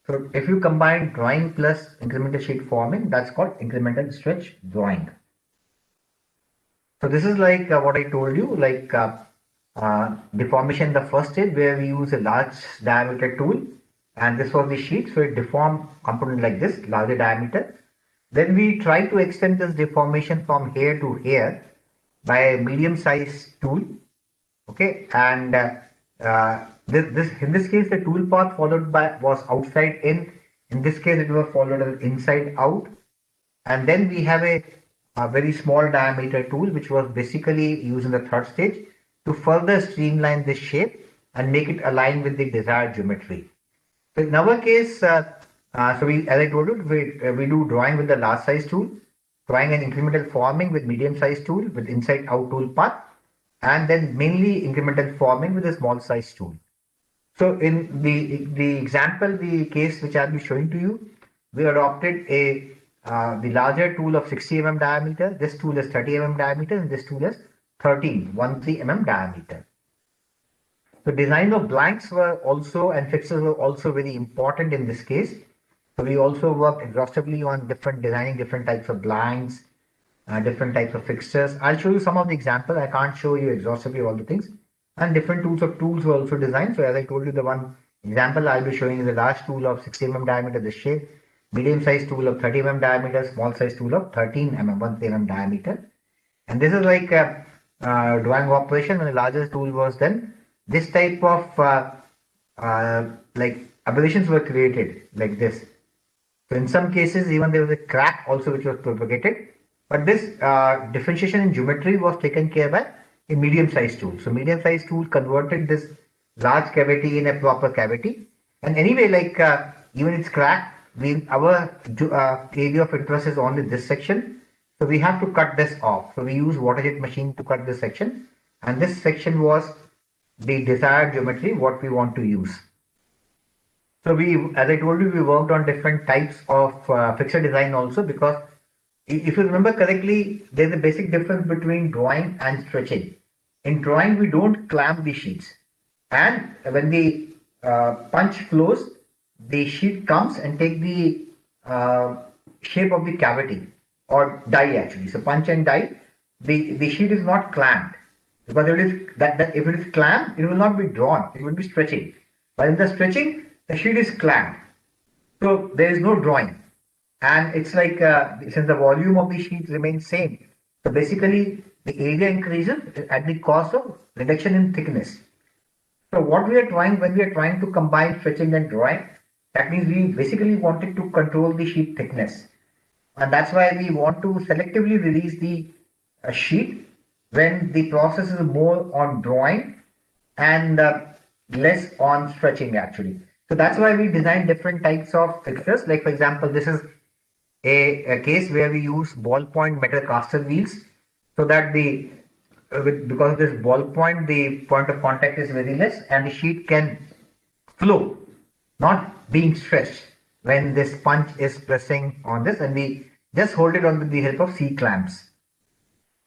So if you combine drawing plus incremental sheet forming, that's called incremental stretch drawing. So this is like what I told you, like deformation the first stage where we use a large diameter tool, and this was the sheet, so it deformed component like this, larger diameter. Then we try to extend this deformation from here to here by a medium sized tool. Okay, and this in this case the tool path followed by was outside in. In this case it was followed as inside out, and then we have a a very small diameter tool, which was basically used in the third stage to further streamline this shape and make it align with the desired geometry. So in our case, as I told you, we do drawing with the large size tool, drawing and incremental forming with medium size tool with inside out tool path, and then mainly incremental forming with a small size tool. So in the example, the case which I'll be showing to you, we adopted the larger tool of 60 diameter. This tool is 30 diameter, and this tool is 13 diameter. The design of blanks were also and fixtures were also very important in this case. So we also worked exhaustively on designing different types of blanks, different types of fixtures. I'll show you some of the examples. I can't show you exhaustively all the things. And different tools were also designed. So as I told you, the one example I'll be showing is a large tool of 60 diameter, this shape, medium size tool of 30 diameter, small size tool of 13 diameter. And this is like a drawing operation, and the largest tool was then this type of like aberrations were created like this. So in some cases, even there was a crack also which was propagated. But this differentiation in geometry was taken care by a medium-sized tool. So medium-sized tool converted this large cavity in a proper cavity. And anyway, like even it's cracked, our area of interest is only this section. So we have to cut this off. So we use water jet machine to cut this section. And this section was the desired geometry, what we want to use. So as I told you, we worked on different types of fixture design also, because if you remember correctly, there's a basic difference between drawing and stretching. In drawing, we don't clamp the sheets. And when the punch flows, the sheet comes and take the shape of the cavity or die actually. So punch and die, the sheet is not clamped. Because if it is clamped, it will not be drawn, it will be stretching. But in the stretching, the sheet is clamped. So there is no drawing. And it's like, since the volume of the sheet remains same, so basically the area increases at the cost of reduction in thickness. So what we are trying, when we are trying to combine stretching and drawing, that means we basically wanted to control the sheet thickness. And that's why we want to selectively release the sheet when the process is more on drawing and less on stretching actually. So that's why we design different types of fixtures. Like for example, this is a case where we use ballpoint metal caster wheels, so that because of this ballpoint, the point of contact is very less and the sheet can flow, not being stretched when this punch is pressing on this, and we just hold it on with the help of C clamps.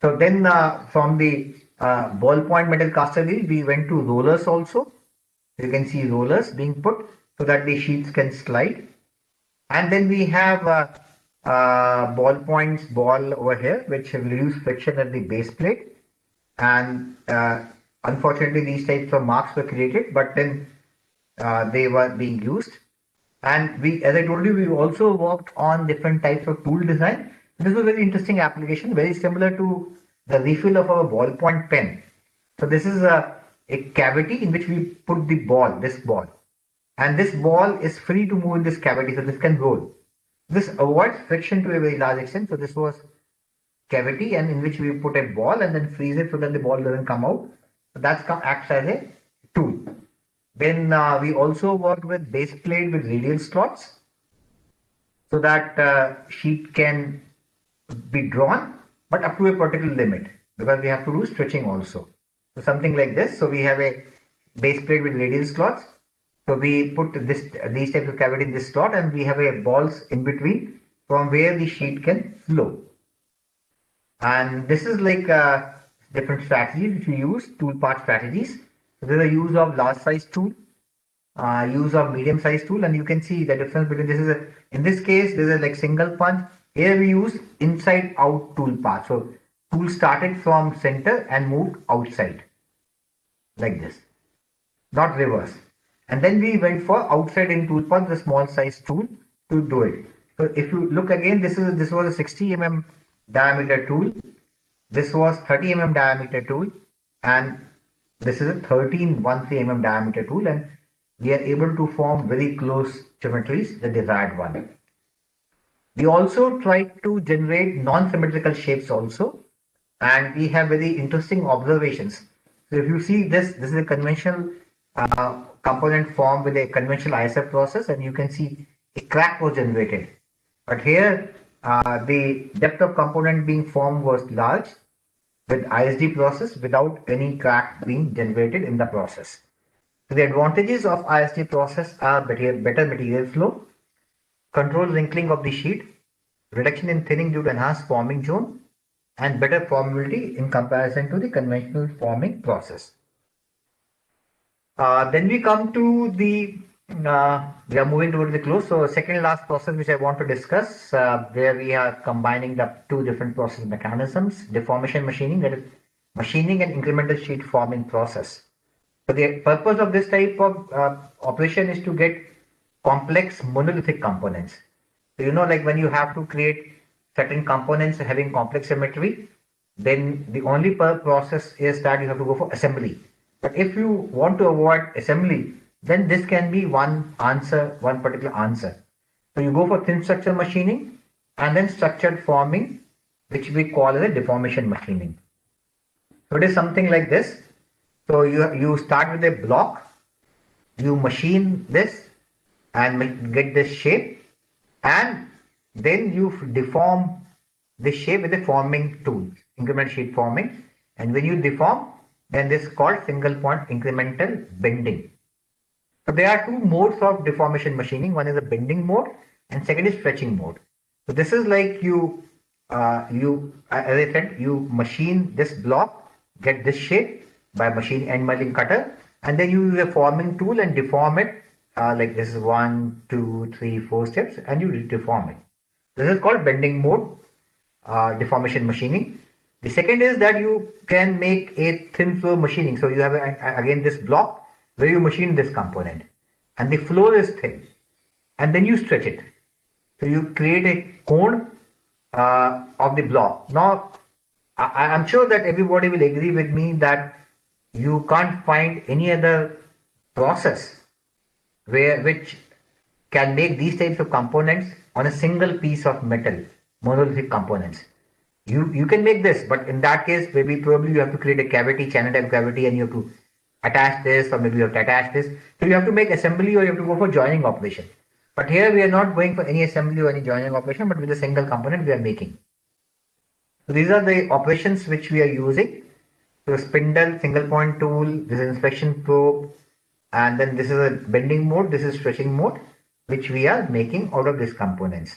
So then from the ballpoint metal caster wheel, we went to rollers also. You can see rollers being put so that the sheets can slide. And then we have ball over here, which have reduced friction at the base plate. And unfortunately, these types of marks were created, but then they were being used. And as I told you, we also worked on different types of tool design. This was a very interesting application, very similar to the refill of our ballpoint pen. So this is a cavity in which we put the ball, this ball. And this ball is free to move in this cavity, so this can roll. This avoids friction to a very large extent. So this was cavity, and in which we put a ball and then freeze it so that the ball doesn't come out. So that acts as a tool. Then we also worked with base plate with radial slots, so that sheet can be drawn, but up to a particular limit, because we have to do stretching also. So something like this. So we have a base plate with radial slots. So we put these types of cavity in this slot, and we have a balls in between from where the sheet can flow. And this is like different strategies which we use, tool part strategies. So there's a use of large size tool, use of medium size tool, and you can see the difference between in this case, there's a like single punch. Here we use inside out tool path. So tool started from center and moved outside like this, not reverse. And then we went for outside in tool path, the small size tool to do it. So if you look again, this was a 60 diameter tool. This was 30 diameter tool, and this is a 13 diameter tool, and we are able to form very close geometries, the desired one. We also try to generate non-symmetrical shapes also, and we have very interesting observations. So if you see this, this is a conventional component formed with a conventional ISF process, and you can see a crack was generated. But here, the depth of component being formed was large with ISD process without any crack being generated in the process. So the advantages of ISD process are better material flow, controlled wrinkling of the sheet, reduction in thinning due to enhanced forming zone, and better formability in comparison to the conventional forming process. Then we come to we are moving towards the close. So second last process which I want to discuss, where we are combining the two different process mechanisms, deformation machining, that is machining and incremental sheet forming process. So the purpose of this type of operation is to get complex monolithic components. So like when you have to create certain components having complex symmetry, then the only process is that you have to go for assembly. But if you want to avoid assembly, then this can be one particular answer. So you go for thin structure machining and then structured forming, which we call as a deformation machining. So it is something like this. So you start with a block, you machine this and get this shape, and then you deform this shape with a forming tool, incremental sheet forming. And when you deform, then this is called single point incremental bending. So there are two modes of deformation machining. One is a bending mode and second is stretching mode. So this is like as I said, you machine this block, get this shape by machine end milling cutter, and then you use a forming tool and deform it. Like this is 1, 2, 3, 4 steps, and you deform it. This is called bending mode, deformation machining. The second is that you can make a thin floor machining. So you have again this block where you machine this component, and the floor is thin, and then you stretch it. So you create a cone of the block. Now, I'm sure that everybody will agree with me that you can't find any other process which can make these types of components on a single piece of metal, monolithic components. You can make this, but in that case, probably you have to create a cavity, channel type cavity, and you have to attach this, or maybe you have to attach this. So you have to make assembly, or you have to go for joining operation. But here we are not going for any assembly or any joining operation, but with a single component we are making. So these are the operations which we are using. So spindle, single point tool, this is inspection probe, and then this is a bending mode, this is stretching mode, which we are making out of these components.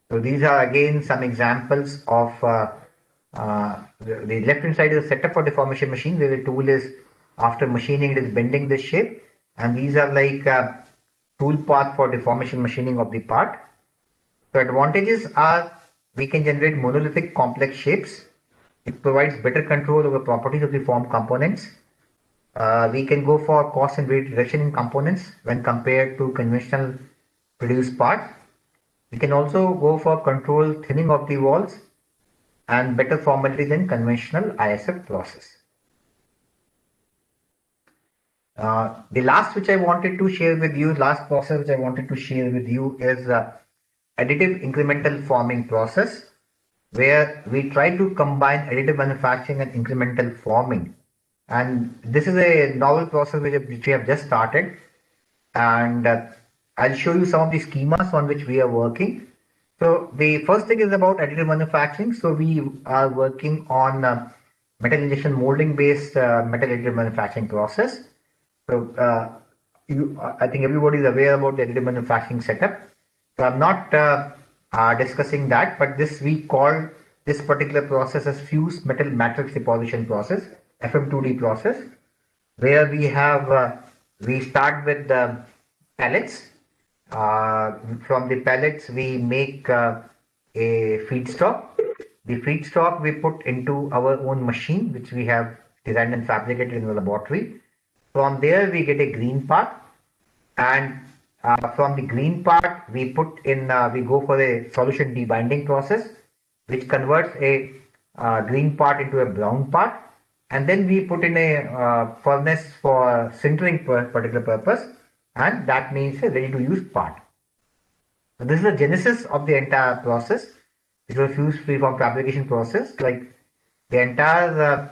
So these are again some examples of the left hand side is a setup for deformation machine, where the tool is, after machining, it is bending this shape, and these are like tool path for deformation machining of the part. So advantages are we can generate monolithic complex shapes. It provides better control over properties of the formed components. We can go for cost and weight reduction in components when compared to conventional produced parts. We can also go for controlled thinning of the walls and better formality than conventional ISF process. The last which I wanted to share with you, last process which I wanted to share with you is additive incremental forming process, where we try to combine additive manufacturing and incremental forming. And this is a novel process which we have just started. And I'll show you some of the schemas on which we are working. So the first thing is about additive manufacturing. So we are working on metal injection molding based metal additive manufacturing process. So I think everybody is aware about the additive manufacturing setup. So I'm not discussing that, but we call this particular process as fused metal matrix deposition process, FM2D process, where we start with the pellets. From the pellets, we make a feedstock. The feedstock we put into our own machine, which we have designed and fabricated in the laboratory. From there, we get a green part, and from the green part, we go for a solution debinding process, which converts a green part into a brown part, and then we put in a furnace for sintering particular purpose, and that means a ready to use part. So this is the genesis of the entire process. It was fused freeform fabrication process. Like the entire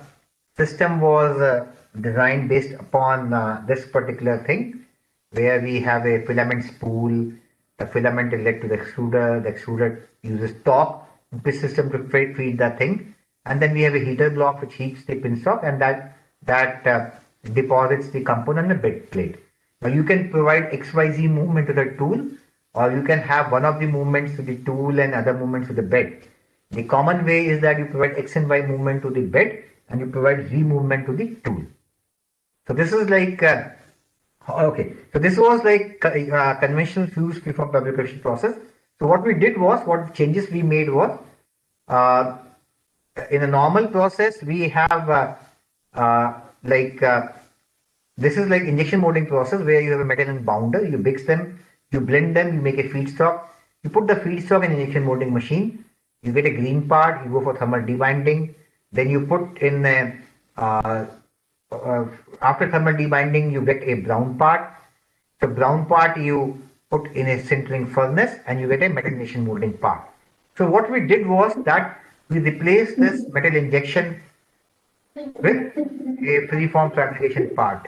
system was designed based upon this particular thing, where we have a filament spool. The filament is led to the extruder. The extruder uses torque in this system to feed the thing, and then we have a heater block which heats the pin stock, and that deposits the component on the bed plate. Now you can provide XYZ movement to the tool, or you can have one of the movements to the tool and other movements to the bed. The common way is that you provide X and Y movement to the bed and you provide Z movement to the tool. So this is like okay. So this was like conventional fused freeform fabrication process. So what we did was, what changes we made was, uh, in a normal process we have like this is like injection molding process, where you have a metal and bounder, you mix them, you blend them, you make a feedstock, you put the feedstock in injection molding machine, you get a green part, you go for thermal debinding, then you put in a, after thermal debinding you get a brown part. The brown part you put in a sintering furnace and you get a metal injection molding part. So what we did was that we replaced this metal injection with a freeform fabrication part.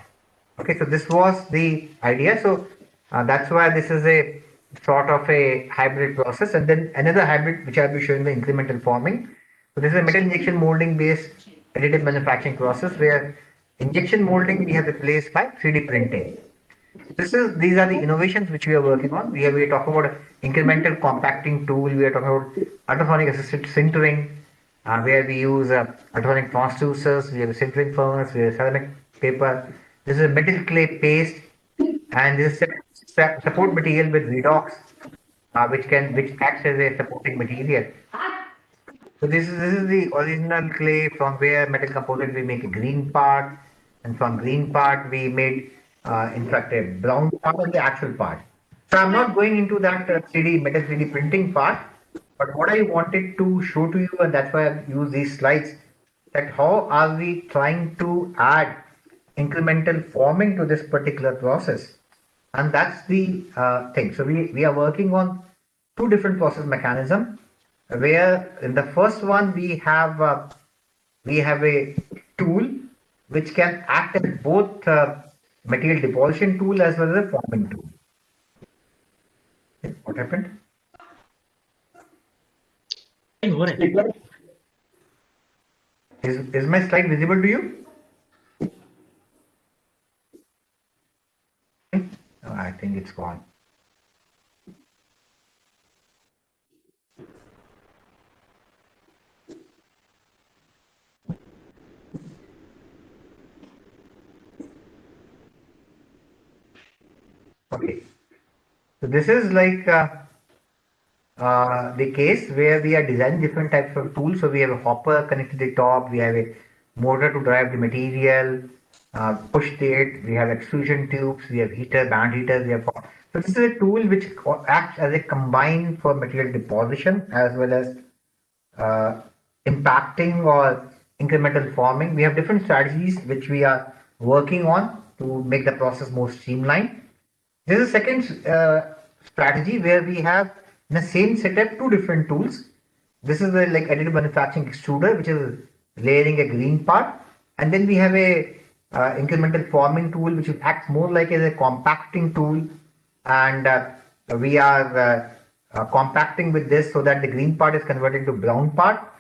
Okay, so this was the idea. So that's why this is a sort of a hybrid process. And then another hybrid, which I'll be showing, the incremental forming. So this is a metal injection molding based additive manufacturing process, where injection molding we have replaced by 3D printing. These are the innovations which we are working on. We are talking about incremental compacting tool. We are talking about ultrasonic assisted sintering, where we use ultrasonic transducers. We have a sintering furnace. We have ceramic paper. This is a metal clay paste, and this is support material with redox, which acts as a supporting material. So this is the original clay, from where metal component we make a green part, and from green part we made in fact a brown part of the actual part. So I'm not going into that 3D metal 3D printing part, but what I wanted to show to you, and that's why I've used these slides, that how are we trying to add incremental forming to this particular process, and that's the thing. So we are working on two different process mechanism, where in the first one we have a tool which can act as both material deposition tool as well as a forming tool. Okay, what happened? Is my slide visible to you? No, I think it's gone. Okay, so this is like the case where we are designing different types of tools. So we have a hopper connected to the top, we have a motor to drive the material, push it, we have extrusion tubes, we have heater, band heaters, we have. So this is a tool which acts as a combine for material deposition as well as impacting or incremental forming. We have different strategies which we are working on to make the process more streamlined. There is a second strategy where we have in the same setup two different tools. This is the like additive manufacturing extruder, which is layering a green part, and then we have a incremental forming tool, which acts more like as a compacting tool, and we are compacting with this so that the green part is converted to brown part,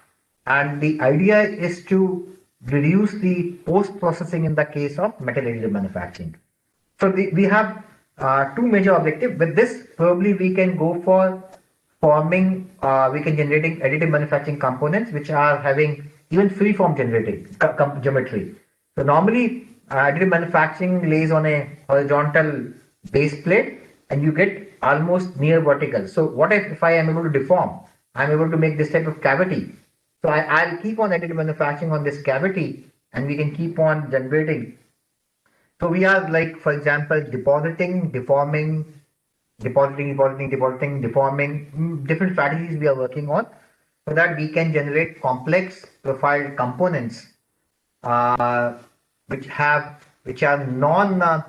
and the idea is to reduce the post processing in the case of metal additive manufacturing. So we have two major objectives. With this, probably we can go for forming, we can generating additive manufacturing components which are having even free form generating geometry. So normally additive manufacturing lays on a horizontal base plate and you get almost near vertical. So what if I am able to deform? I'm able to make this type of cavity. So I'll keep on additive manufacturing on this cavity and we can keep on generating. So we are like, for example, depositing, deforming, deforming, different strategies we are working on so that we can generate complex profiled components which are non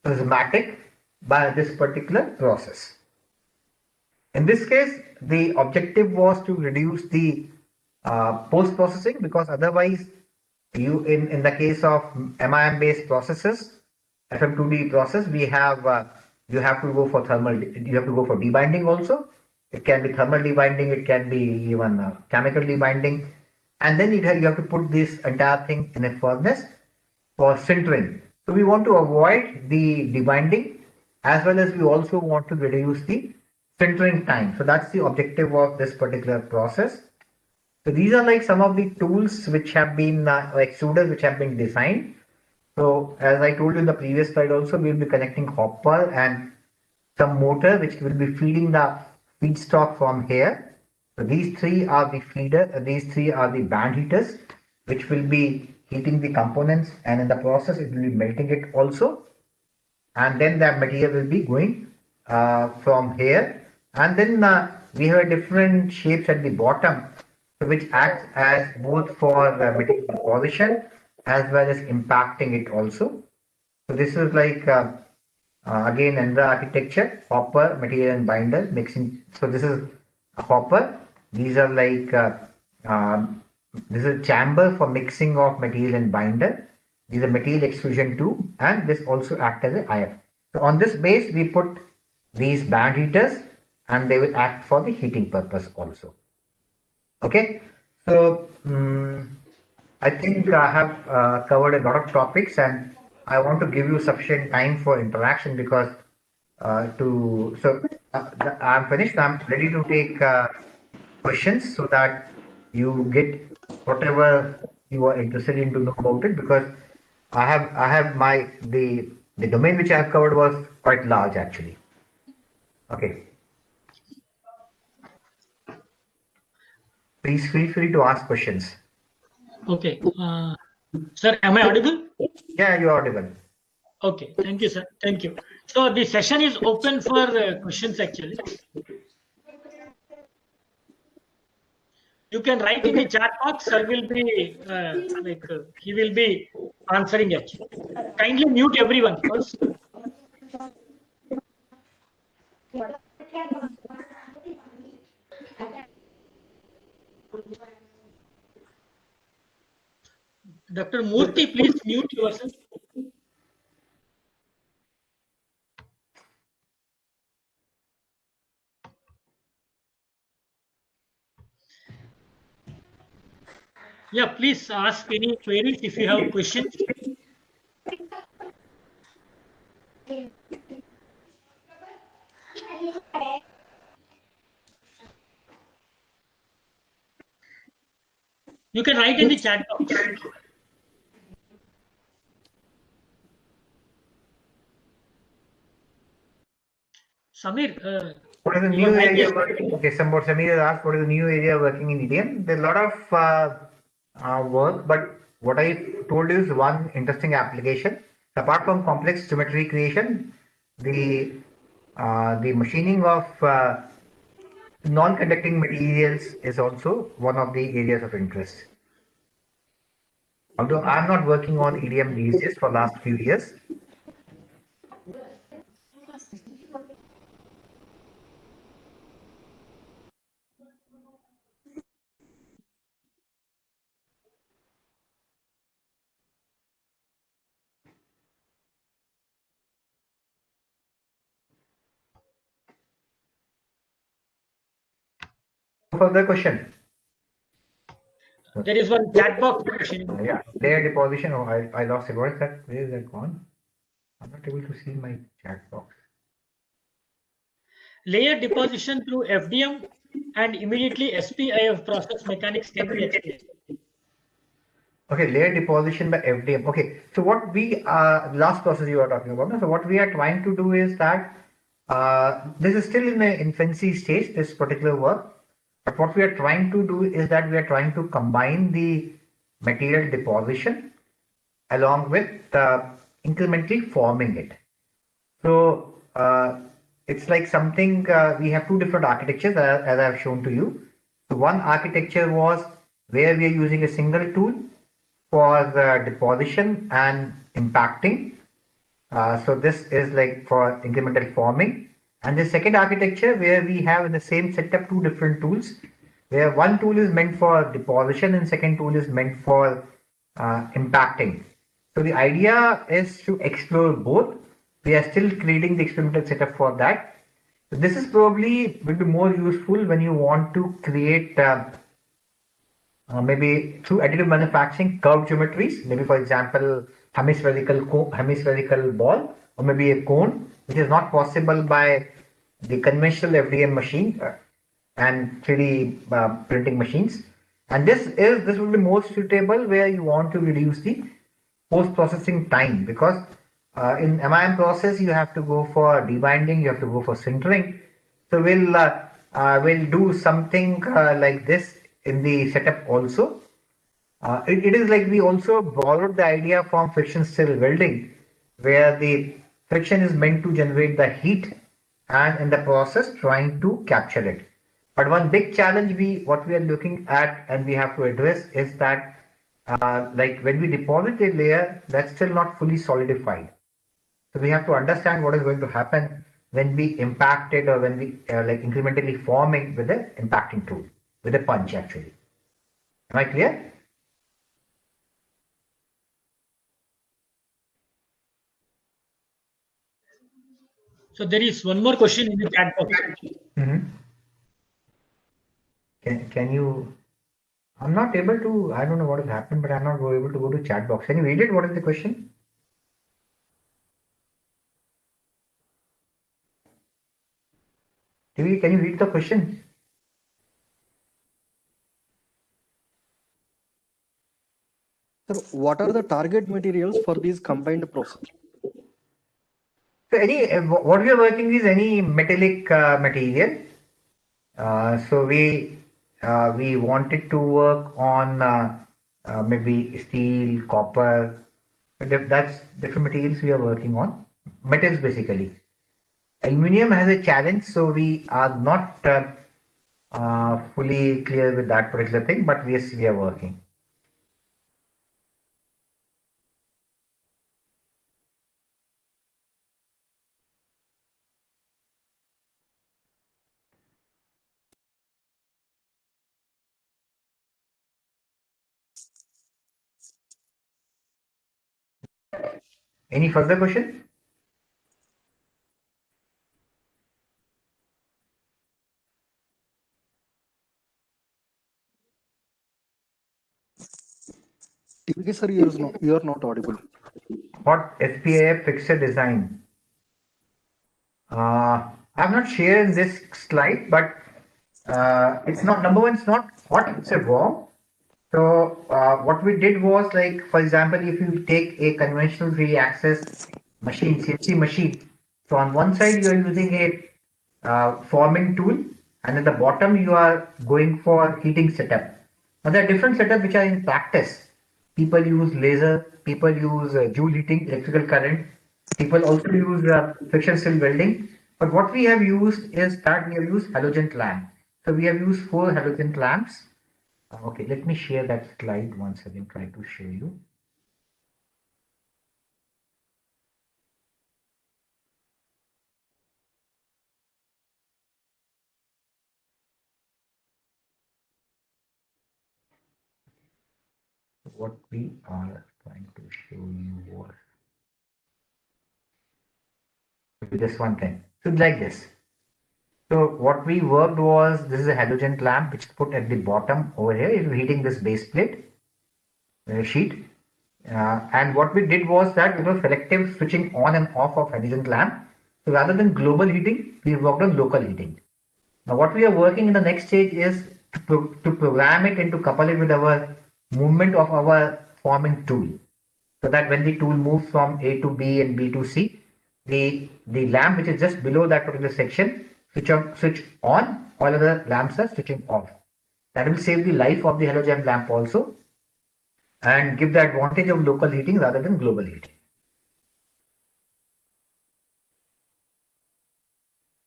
prismatic by this particular process. In this case, the objective was to reduce the post processing, because otherwise you in the case of MIM based processes, FM2D process, we have you have to go for you have to go for debinding also. It can be thermal debinding, it can be even chemical debinding, and then you have to put this entire thing in a furnace for sintering. So we want to avoid the debinding, as well as we also want to reduce the sintering time. So that's the objective of this particular process. So these are like some of the tools which have been extruders which have been designed. So as I told you in the previous slide also, we will be connecting hopper and some motor which will be feeding the feedstock from here. So these three are the feeder, these three are the band heaters which will be heating the components, and in the process it will be melting it also. And then that material will be going from here. And then we have different shapes at the bottom, which acts as both for material deposition as well as impacting it also. So this is like again Endra architecture, hopper, material and binder mixing. So this is a hopper. These are like this is a chamber for mixing of material and binder. These are material extrusion tube, and this also act as an IF. So on this base, we put these band heaters, and they will act for the heating purpose also. Okay, so I think I have covered a lot of topics, and I want to give you sufficient time for interaction, because I'm finished. I'm ready to take questions so that you get whatever you are interested in to know about it, because I have my the domain which I have covered was quite large actually. Okay. Please feel free to ask questions. Okay. Sir, am I audible? Yeah, you're audible. Okay. Thank you, sir. Thank you. So the session is open for questions actually. You can write in the chat box. Sir will be he will be answering actually. Kindly mute everyone first. Dr. Murthy, please mute yourself. Yeah, please ask any queries if you have questions. You can write in the chat box. Samir, what is the new area working? Okay, Samir has asked what is the new area working in EDM. There's a lot of work, but what I told you is one interesting application. Apart from complex geometry creation, the machining of non-conducting materials is also one of the areas of interest. Although I'm not working on EDM these days for last few years. Further question. there is one chat box question. Yeah, layer deposition. Oh, I lost it. Where is that? Where is that gone? I'm not able to see my chat box. Layer deposition through FDM and immediately SPIF process mechanics can be explained. Okay, layer deposition by FDM. Okay, so what we last process you are talking about. So what we are trying to do is that this is still in the infancy stage, this particular work. But what we are trying to do is that we are trying to combine the material deposition along with incrementally forming it. So it's like something we have two different architectures as I have shown to you. So one architecture was where we are using a single tool for the deposition and impacting. So this is like for incremental forming. And the second architecture where we have in the same setup two different tools, where one tool is meant for deposition and second tool is meant for impacting. So the idea is to explore both. We are still creating the experimental setup for that. So this is probably will be more useful when you want to create maybe through additive manufacturing curved geometries, maybe for example hemispherical ball or maybe a cone, which is not possible by the conventional FDM machine and 3D printing machines. And this will be more suitable where you want to reduce the post processing time, because in MIM process you have to go for debinding, you have to go for sintering. So we'll do something like this in the setup also. It is like we also borrowed the idea from friction stir welding, where the friction is meant to generate the heat and in the process trying to capture it. But one big challenge what we are looking at and we have to address is that like when we deposit a layer, that's still not fully solidified. So we have to understand what is going to happen when we impact it or when we like incrementally forming with the impacting tool, with a punch actually. Am I clear? So there is one more question in the chat box. Mm-hmm. Can you? I'm not able to. I don't know what has happened, but I'm not able to go to chat box. Can you read it? What is the question? TV, can you read the question? Sir, what are the target materials for these combined process? So what we are working is any metallic material. So we wanted to work on maybe steel, copper. That's different materials we are working on. Metals basically. Aluminium has a challenge, so we are not fully clear with that particular thing, but yes, we are working. Any further question? TVK sir, you are not audible. What SPAF fixture design? I've not shared in this slide, but it's not number one. It's not hot. It's a warm. So what we did was like, for example, if you take a conventional three-axis machine, CNC machine, so on one side you are using a forming tool, and at the bottom you are going for heating setup. Now there are different setups which are in practice. People use laser, people use joule heating, electrical current. People also use friction stir welding. But what we have used is that we have used halogen lamp. So we have used 4 halogen lamps. Okay, let me share that slide once again, try to show you. What we are trying to show you was just one thing. So like this. So what we worked was, this is a halogen lamp which is put at the bottom over here. It is heating this base plate sheet. And what we did was that it was selective switching on and off of halogen lamp. So rather than global heating, we worked on local heating. Now what we are working in the next stage is to program it and to couple it with our movement of our forming tool. So that when the tool moves from A to B and B to C, the lamp which is just below that particular section switch on, all other lamps are switching off. That will save the life of the halogen lamp also and give the advantage of local heating rather than global heating.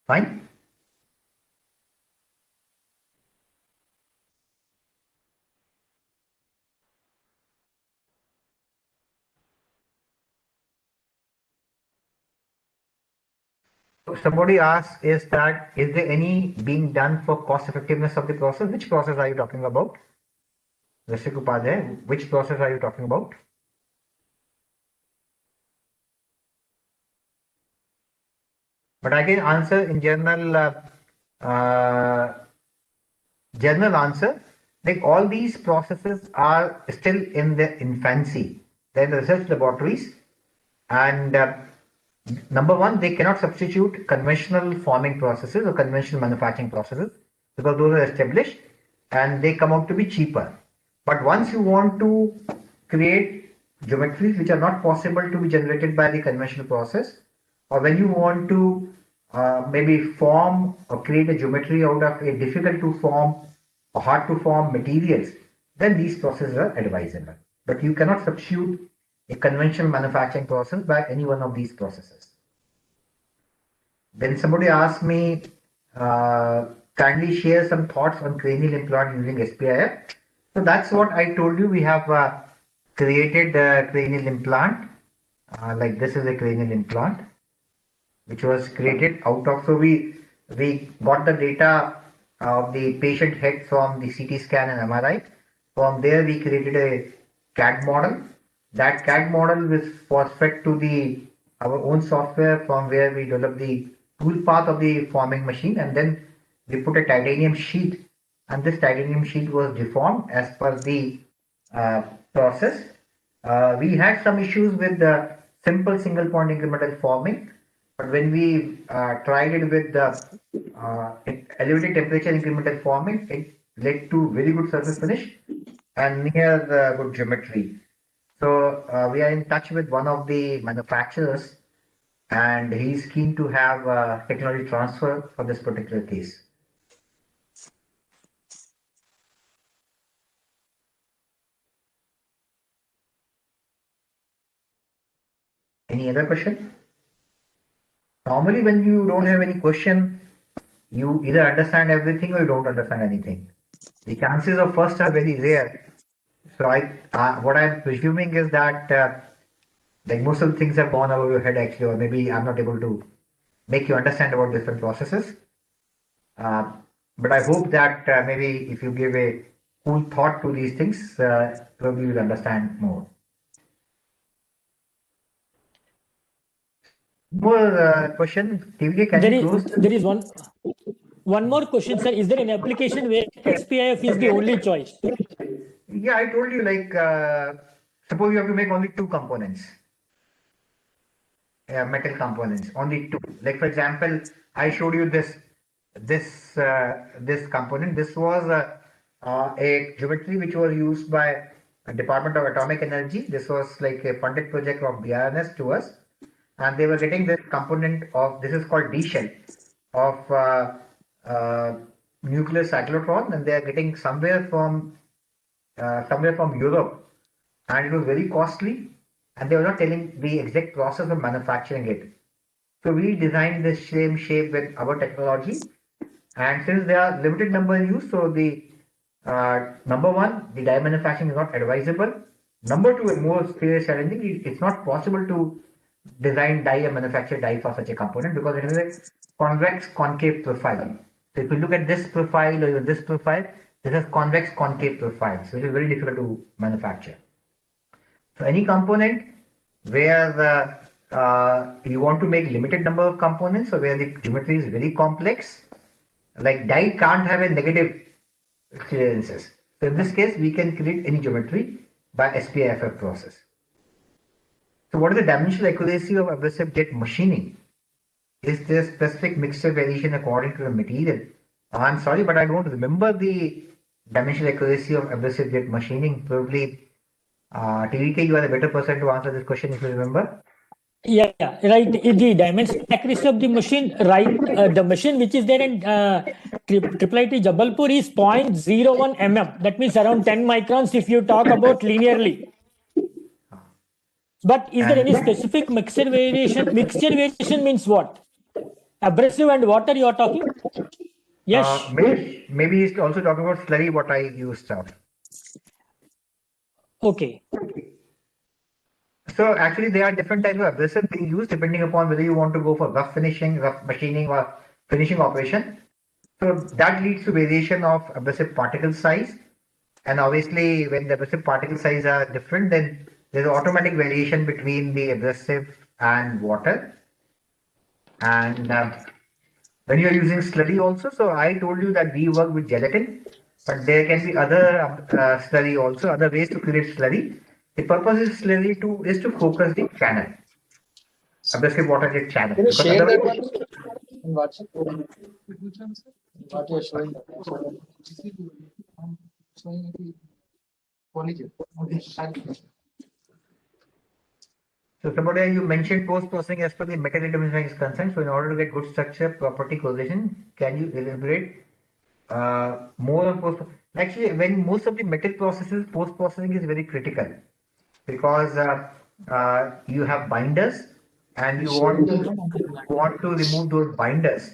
Fine. Somebody asks, is there any being done for cost effectiveness of the process? Which process are you talking about? Mr. Upadhyay, which process are you talking about? But I can answer in general answer. Like all these processes are still in their infancy. They're in the research laboratories, and number one, they cannot substitute conventional forming processes or conventional manufacturing processes because those are established and they come out to be cheaper. But once you want to create geometries which are not possible to be generated by the conventional process, or when you want to maybe form or create a geometry out of a difficult to form or hard to form materials, then these processes are advisable. But you cannot substitute a conventional manufacturing process by any one of these processes. Then somebody asked me, kindly share some thoughts on cranial implant using SPIF. So that's what I told you. We have created a cranial implant. Like this is a cranial implant, which was created out of. So we got the data of the patient head from the CT scan and MRI. From there, we created a CAD model. That CAD model was fed to our own software, from where we developed the tool path of the forming machine, and then we put a titanium sheet, and this titanium sheet was deformed as per the process. We had some issues with the simple single point incremental forming, but when we tried it with the elevated temperature incremental forming, it led to very good surface finish and near the good geometry. So we are in touch with one of the manufacturers, and he's keen to have technology transfer for this particular case. Any other question? Normally, when you don't have any question, you either understand everything or you don't understand anything. The chances of first are very rare. So what I'm presuming is that like most of the things have gone over your head actually, or maybe I'm not able to make you understand about different processes. But I hope that maybe if you give a cool thought to these things, probably you'll understand more. More question, TVK, can you close? There is one more question, sir. Is there an application where SPIF is the only choice? Yeah, I told you, like, suppose you have to make only two components, metal components, only two. Like, for example, I showed you this component. This was a geometry which was used by Department of Atomic Energy. This was like a funded project of BRNS to us, and they were getting this component of, this is called D shell of nuclear cyclotron, and they are getting somewhere from Europe, and it was very costly, and they were not telling the exact process of manufacturing it. So we designed this same shape with our technology, and since there are limited number in use, so the number one, the die manufacturing is not advisable. Number two, and more serious challenging, it's not possible to design die and manufacture die for such a component because it has a convex concave profile. So if you look at this profile or even this profile, this has convex concave profile, so it is very difficult to manufacture. So any component where you want to make limited number of components, or where the geometry is very complex, like die can't have a negative clearances. So in this case, we can create any geometry by SPIF process. So what is the dimensional accuracy of abrasive jet machining? Is there specific mixture variation according to the material? I'm sorry, but I don't remember the dimensional accuracy of abrasive jet machining. Probably TVK, you are a better person to answer this question if you remember. Yeah, right. The dimensional accuracy of the machine, right? The machine which is there in IIIT Jabalpur is 0.01 mm. That means around 10 microns if you talk about linearly. But is there any specific mixture variation? Mixture variation means what? Abrasive and water you are talking? Yes. Maybe he's also talking about slurry, what I used. Okay. So actually, there are different types of abrasive being used depending upon whether you want to go for rough finishing, rough machining, or finishing operation. So that leads to variation of abrasive particle size. And obviously, when the abrasive particle size are different, then there's automatic variation between the abrasive and water. And when you're using slurry also, so I told you that we work with gelatin, but there can be other slurry also, other ways to create slurry. The purpose is slurry is to focus the channel, abrasive water jet channel. Can you Because share that otherwise, one in WhatsApp? What you're showing. so somebody you mentioned post processing as per the metal determination is concerned. So in order to get good structure, property correlation, can you elaborate more on post? Actually, when most of the metal processes, post processing is very critical because you have binders and you want to remove those binders.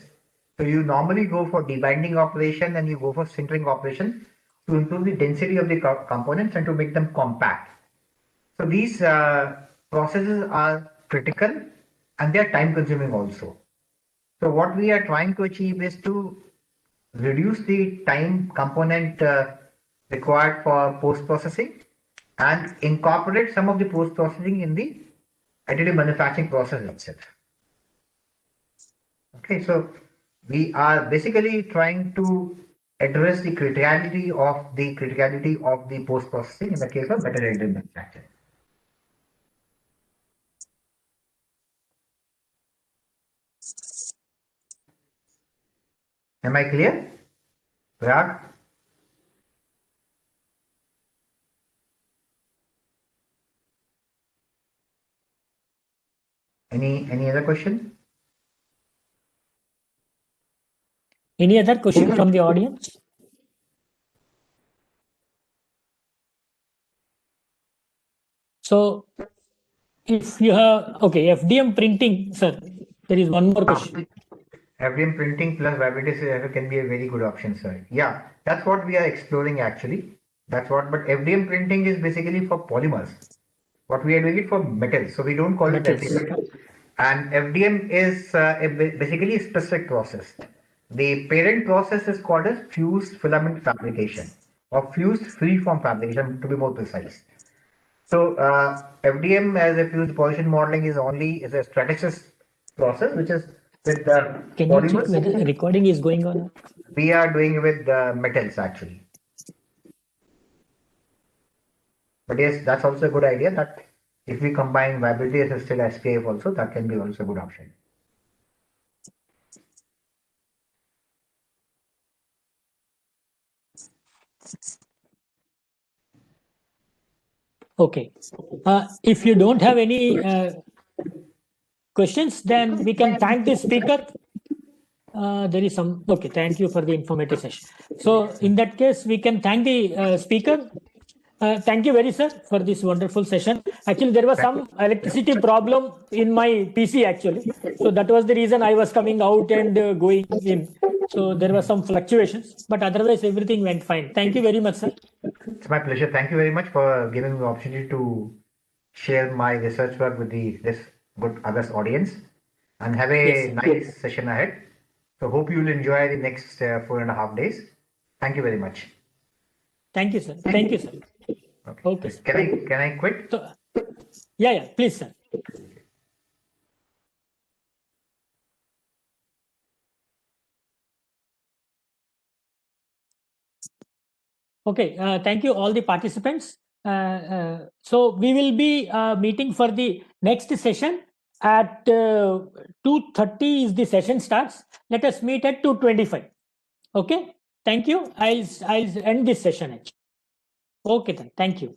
So you normally go for debinding operation and you go for sintering operation to improve the density of the components and to make them compact. So these processes are critical and they are time consuming also. So what we are trying to achieve is to reduce the time component required for post processing and incorporate some of the post processing in the additive manufacturing process itself. Okay, so we are basically trying to address the criticality of the post processing in the case of metal additive manufacturing. Am I clear? Parag? Any other question? Any other question from the audience? So if you have, okay, FDM printing, sir, there is one more question. FDM printing plus vibrator can be a very good option, sir. Yeah, that's what we are exploring actually. That's what, but FDM printing is basically for polymers. What we are doing it for metals, so we don't call it Metals. FDM. And FDM is basically a specific process. The parent process is called as fused filament fabrication or fused freeform fabrication to be more precise. So FDM as a fused position modeling is a strategist process which is with the Can you check polymers. whether recording is going on? We are doing with metals actually. But yes, that's also a good idea that if we combine viability assisted SPF also, that can be also a good option. Okay. If you don't have any questions, then we can thank the speaker. There is some, okay, thank you for the informative session. So in that case, we can thank the speaker. Thank you very sir for this wonderful session. Actually, there was some electricity problem in my PC actually. So that was the reason I was coming out and going in. So there were some fluctuations, but otherwise everything went fine. Thank you very much, sir. It's my pleasure. Thank you very much for giving me the opportunity to share my research work with this good August audience and have a Yes. nice session ahead. So hope you will enjoy the next 4.5 days. Thank you very much. Thank you, sir. Thank you, sir. Okay. Sir. Can I quit? So, yeah, please, sir. Okay, thank you all the participants. So we will be meeting for the next session at 2:30 is the session starts. Let us meet at 2:25. Okay, thank you. I'll end this session. Okay then, thank you.